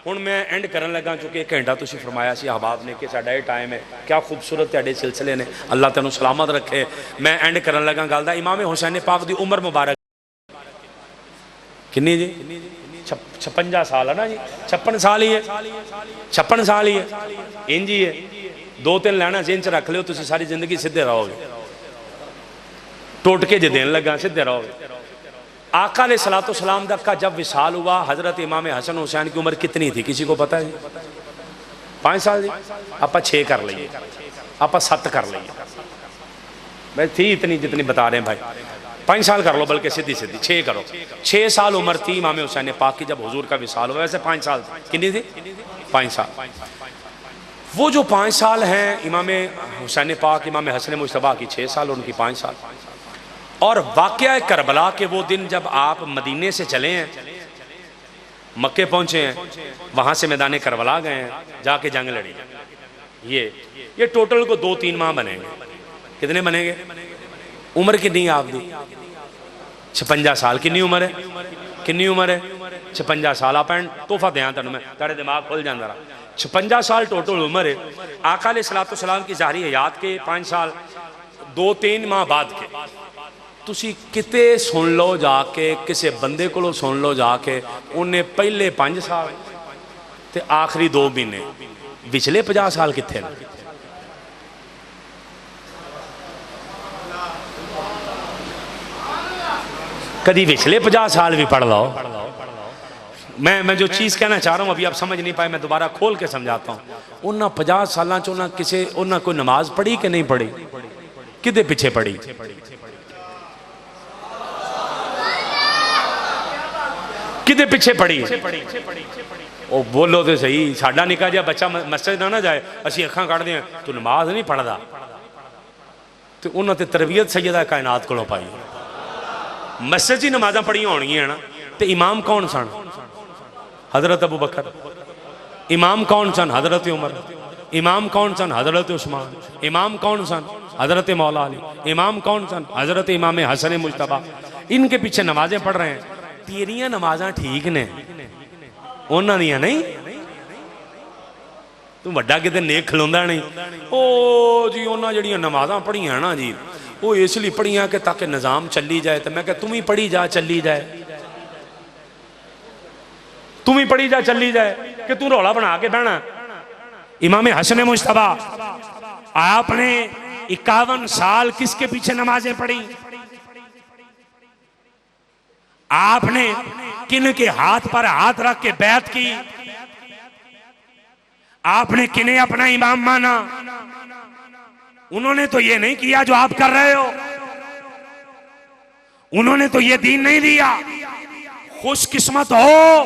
हुण मैं एंड करन लगा, चूंकि 1 घंटा तुसीं फरमाया सी अहबाब ने कि साडा ये टाइम है, क्या खूबसूरत तुहाडे सिलसिले ने, अल्लाह तैनूं सलामत रखे। मैं एंड करन लगा गल दा, इमाम हुसैन पाक दी उम्र मुबारक कितनी जी? 56 साल है ना जी, 56 साल ही है, 56 साल ही है, इंज ही है। 2-3 लाइनां ज़हन च रख लियो, तुसीं सारी जिंदगी सीधे रहोगे, टोटके जे देन लगा सीधे रहोगे। आका अलैहिस्सलातु वस्सलाम का जब विसाल हुआ, हजरत इमाम हसन हुसैन की उम्र कितनी थी किसी को पता है जी? 5 साल जी, आप 6 कर लीए, आप 7 कर लीए, मैं थी इतनी जितनी बता रहे हैं भाई, 5 साल कर लो, बल्कि सीधी 6 करो। 6 साल उम्र थी इमाम हुसैन पाक की जब हुजूर का विसाल हुआ। वैसे 5 साल कितनी थी? 5 साल। वो जो 5 साल हैं इमाम हुसैन पाक, इमाम हसन मुश्तबा की 6 साल, उनकी 5 साल। और वाक़या करबला के वो दिन जब आप मदीने से चले हैं, मक्के पहुंचे हैं, वहां से मैदान करबला गए हैं, जाके जंग लड़ी। ये टोटल को 2-3 माह बनेंगे। कितने बनेंगे? उम्र कितनी आपकी? 56 साल। कितनी उम्र है? कितनी उम्र है? 56 साल। आप तोहफा दें तेन, मैं तेरे दिमाग खुल जाता रहा। 56 साल टोटल उम्र है। आका अलैहिस्सलातु वस्सलाम की ज़ाहरी हयात के 5 साल 2-3 माह बाद के तुसी किते सुन लो जाके, किसी बंदे को सुन लो जाके, उन्हें पहले 5 साल ते आखिरी 2 महीने, पिछले 50 साल कितने ने? कभी पिछले 50 साल भी पढ़ लो। मैं जो चीज़ कहना चाह रहा हूँ अभी आप समझ नहीं पाए, मैं दोबारा खोल के समझाता हूँ। उन्हें 50 साल चो किसी उन्हें कोई नमाज पढ़ी कि नहीं पढ़ी? किदे पिछे पढ़ी? किदे पिछे पढ़ी? ओ बोलो तो सही, साडा निका जिहा बच्चा मस्जिद ना जाए, असीं अखां कढ़दे हैं तू नमाज नहीं पढ़दा, तो उन्होंने तो तरबियत सैयदा कायनात कोलों पाई। मस्जिद ही नमाज़ां पढ़ियां होणगियां ना, तो इमाम कौन सन? हज़रत अबू बकर। इमाम कौन सन? हज़रत उमर। इमाम कौन सन? हज़रत उस्मान। इमाम कौन सन? हज़रत मौला अली। इमाम कौन सन? हज़रत इमाम हसन मुज्तबा। इनके पीछे नमाजें पढ़ रहे हैं। तेरियां नमाज़ां ठीक ने, उन्हां दियां नहीं। तू वड्डा किते नेक खलोंदा नहीं। ओ जी उन्हां जड़ियां नमाज़ां पढ़ियां ना जी, वो इसलिए पढ़ियां कि ताकि निज़ाम चली जाए। तो मैं क्या तुम ही पढ़ी जा चली जाए, तुम ही पढ़ी जा चली जाए कि तू रौला बना के बहना। इमाम हसन मुज्तबा आपने 51 साल किसके पीछे नमाजें पढ़ी? आपने किन के हाथ पर हाथ रख के बैत की? आपने किन्हें अपना इमाम माना? उन्होंने तो ये नहीं किया जो आप कर रहे हो, उन्होंने तो ये दीन नहीं दिया। खुशकिस्मत हो,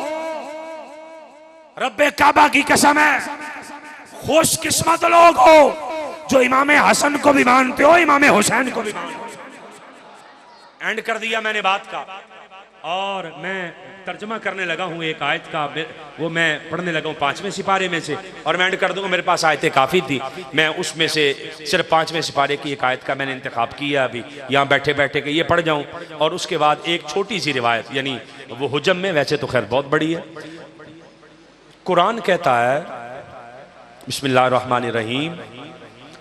रब्बे काबा की कसम है, खुशकिस्मत लोग हो जो इमाम हसन को भी मानते हो, इमाम हुसैन को भी मानते हो। एंड कर दिया मैंने बात का, और मैं तर्जमा करने लगा हूं एक आयत का, वो मैं पढ़ने लगा हूं 5वें सिपारे में से, और मैं एंड कर दूंगा। मेरे पास आयतें काफ़ी थी, मैं उसमें से सिर्फ 5वें सिपारे की एक आयत का मैंने इंतखाब किया अभी यहाँ बैठे बैठे के ये पढ़ जाऊं, और उसके बाद एक छोटी सी रिवायत, यानी वो हुजम में, वैसे तो खैर बहुत बड़ी है। कुरान कहता है बिस्मिल्लाहिर्रहमानिर्रहीम,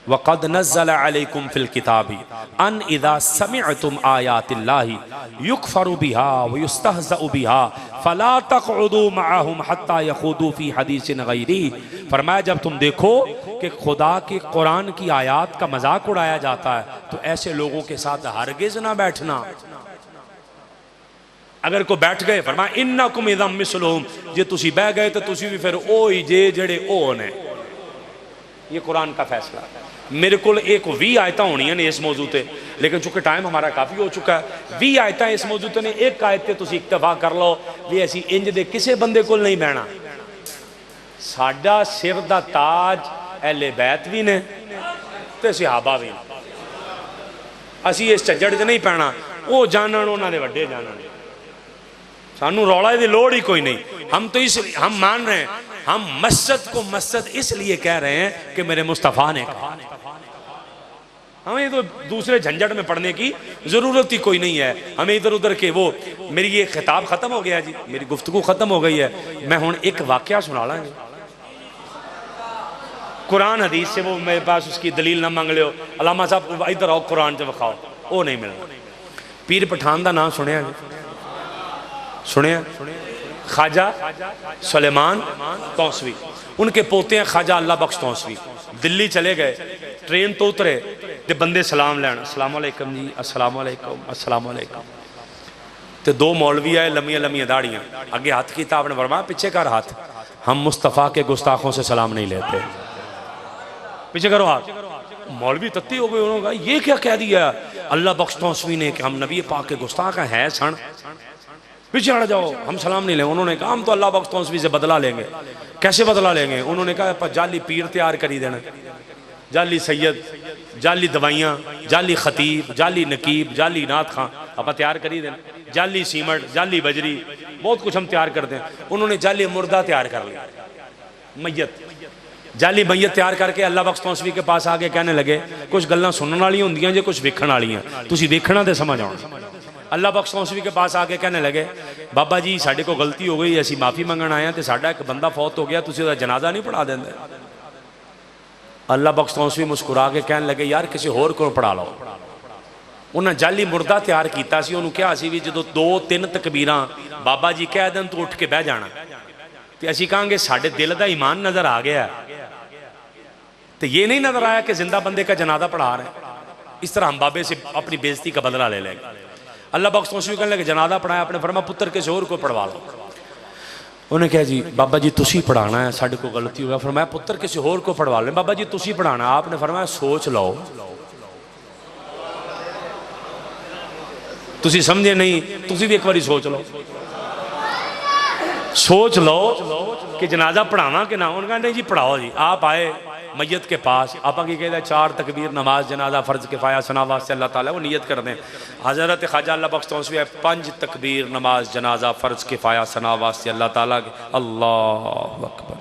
वक़द नज़्ज़ल अलैकुम फ़िल किताबि अन इज़ा समिअतुम आयातिल्लाहि युकफ़रु बिहा व युस्तहज़अु बिहा फ़ला तक़उदू मअहुम हत्ता यख़ूदू फ़ी हदीसिन ग़ैरी। फरमाया जब तुम देखो कि खुदा के कुरान की आयात का मजाक उड़ाया जाता है तो ऐसे लोगों के साथ हरगिज़ ना बैठना। अगर को बैठ गए, फरमाया इन्नकुम इज़म मिस्लुहुम, जे तुसी बह गए तो तुसी भी फिर ओ ही जे जेड़े ओ ने। ये कुरान का फैसला है। मेरे को एक 20 आयत होनी ने इस मौजू ते, लेकिन चूंकि टाइम हमारा काफ़ी हो चुका है, 20 आयत इस मौजू ते ने। एक आयत ते तुसी इक्तफा कर लो भी असी इंज दे किसी बंदे को नहीं बहना। साडा सिर दा ताज अहले बैत भी ने ते सहाबा भी, असी इस झज्जड़ च नहीं पैना। वो जानन उन्होंने वड्डे जानन, सानू रौला की लोड़ ही कोई नहीं। हम तो इसलिए हम मान रहे हैं, हम मस्जिद को मस्जिद इसलिए कह रहे हैं कि मेरे मुस्तफ़ा ने कहा। हमें तो दूसरे झंझट में पढ़ने की जरूरत ही कोई नहीं है। हमें इधर उधर के वो, मेरी ये खिताब खत्म हो गया जी, मेरी गुफ्तगू खत्म हो गई है। मैं हुण एक वाकया सुना ला जी, कुरान हदीस से। वो मेरे पास उसकी दलील ना मांग लो, अलामा साहब इधर आओ कुरान च विखाओ, वो नहीं मिलना। पीर पठान का नाम सुनिया जी? सुनिया? ख्वाजा सुलेमान तौसवी, उनके पोते हैं ख्वाजा अल्लाह बख्श तौसवी। दिल्ली चले गए, ट्रेन तो उतरे ते बंदे सलाम लैन, अस्सलाम वालेकुम जी, अस्सलाम वालेकुम, अस्सलाम वालेकुम। तो 2 मौलवी आए, लम्मियां लम्मियां दाढ़ियां, आगे हाथ किया, आपने फरमाया पीछे कर हाथ, हम मुस्तफ़ा के गुस्ताखों से सलाम नहीं लेते, पीछे करो हाथ। मौलवी तत्ती हो गए, उन्होंने कहा ये क्या कह दिया अल्लाह बख्श तौसवी ने कि हम नबी पाक के गुस्ताख हैं सन, पीछे हट जाओ, हम सलाम नहीं लेंगे। उन्होंने कहा हम तो अल्लाह बख्श तौसवी से बदला लेंगे। कैसे बदला लेंगे? उन्होंने कहा आप जाली पीर तैयार करी देना, जाली सैयद, जाली दवाइयाँ, जाली खतीब, जाली नकीब, जाली नाथ खां आप तैयार करी देना, जाली सीमट, जाली बजरी, बहुत कुछ हम तैयार करते हैं। उन्होंने जाली मुर्दा तैयार कर लिया, मैयत, जाली मैयत तैयार करके अल्लाह बख्श तौसवी के पास आके कहने लगे कुछ गल्लां सुनने वाली होंदियां जे, कुछ वेखण वालियां, तुसीं देखना ते समझ आउणा। अल्लाह बख्श तौसवी के पास आके कहने लगे बाबा जी साढ़े को गलती हो गई, असी माफ़ी मंगण आए हैं, तो साडा एक बंदा फौत हो गया, तुसीं उहदा जनाजा नहीं पढ़ा देंदे? अल्लाह बख्श तौसवी मुस्कुरा के कहने लगे यार किसी होर को पढ़ा लो। उन्हें जाली मुर्दा तैयार किया सी, उन्होंने कहा सी भी जो 2-3 तकबीरां बाबा जी कह दें तो उठ के बह जाना, तो असी कहांगे साढ़े दिल का ईमान नज़र आ गया, तो ये नहीं नज़र आया कि जिंदा बंदे का जनाजा पढ़ा रहे हैं। इस तरह हम बाबे से अपनी बेइज्जती का बदला ले लेंगे। अल्लाह बख्श तो कहने लगे जनाजा पढ़ाया, अपने फरमा पुत्र किसी होर को पढ़वा लो। उन्हें कहा जी बाबा जी तुसी पढ़ाना है, साढ़े को गलती हो गया। फरमाया पुत्र किसी होर को पढ़वा लो। बाबा जी तुसी पढ़ाना। आपने फरमाया सोच लो, तुसी समझे नहीं, तुसी भी एक बार सोच लो, सोच लो कि जनाजा पढ़ावा कि ना। उन्होंने कहा नहीं जी पढ़ाओ जी। आप आए मैयत के पास, आप की कहते 4 तकबीर नमाज जनाजा फ़र्ज किफ़ाया सना वास्ते अल्लाह ताला वो नियत कर दें। हज़रत ख्वाजा अल्लाह बख्श तौसीफ़ी 5 तकबीर नमाज जनाजा फ़र्ज किफ़ाया सना वास्ते अल्लाह ताला के। अल्लाह अकबर।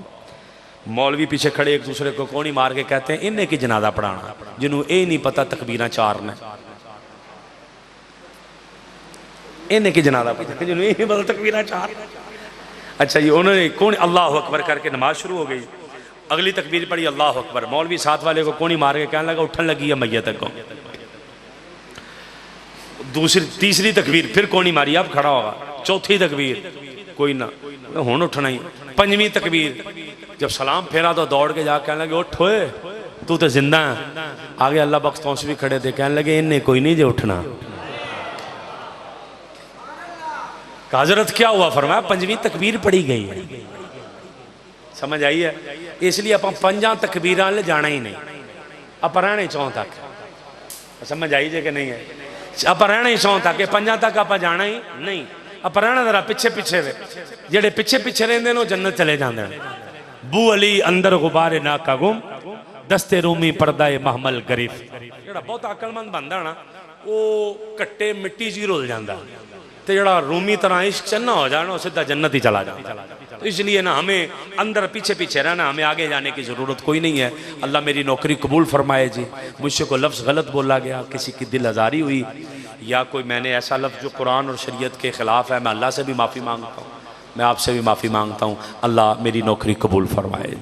मौलवी पीछे खड़े एक दूसरे को कोनी मार के कहते हैं इन्हें की जनाजा पढ़ाना, जिन्हों ये नहीं पता तकबीर 4 ने, इन्हें की जनाजा पढ़ा, जिन्हों ये नहीं पता तकबीर 4। अच्छा जी, उन्होंने कौन अल्लाह अकबर करके नमाज शुरू हो गई। अगली तकबीर पढ़ी अल्लाह अकबर। मौलवी साथ वाले को कोनी मार के कहने लगा उठन लगी है मैयत को। तीसरी तकबीर फिर कोनी मारी, अब खड़ा होगा। चौथी तकबीर कोई ना, हुण उठना ही। 5वीं तकबीर जब सलाम फेरा तो दौड़ के जा कहने लगे उठ होए तू तो जिंदा है। आगे अल्लाह बख्श तौसीफ़ी खड़े थे, कहने लगे इन्हें कोई नहीं जो उठना। हजरत क्या हुआ? फरमाया 5वीं तकबीर पढ़ी गई है। समझ आई है? इसलिए आप 5 तकबीरां ले जाना ही नहीं, आप रहने 4 तक। समझ आई जे कि नहीं है? आप रहने ही 4 तक, 5 तक आप जाना ही नहीं। आप रहना जरा पिछे पिछे वे, जेडे पिछे पिछे रहते हैं जन्नत चले जाते हैं। बू अली अंदर गुबारे ना का गुम, दस्ते रूमी पर्दाए महमल गरीफ। जो बहुत अकलमंद बनता ना वो कट्टे मिट्टी जी रुल जाता, तो जरा रूमी तरह इश्क चन्ना हो जाना वो सीधा जन्नत ही चला जाता। तो इसलिए ना हमें अंदर पीछे पीछे रहना, हमें आगे जाने की ज़रूरत कोई नहीं है। अल्लाह मेरी नौकरी कबूल फरमाए जी। मुझसे कोई लफ्ज़ गलत बोला गया, किसी की दिल आज़ारी हुई, या कोई मैंने ऐसा लफ्ज़ जो कुरान और शरीयत के ख़िलाफ़ है, मैं अल्लाह से भी माफ़ी मांगता हूँ, मैं आपसे भी माफ़ी मांगता हूँ। अल्लाह मेरी नौकरी कबूल फरमाए।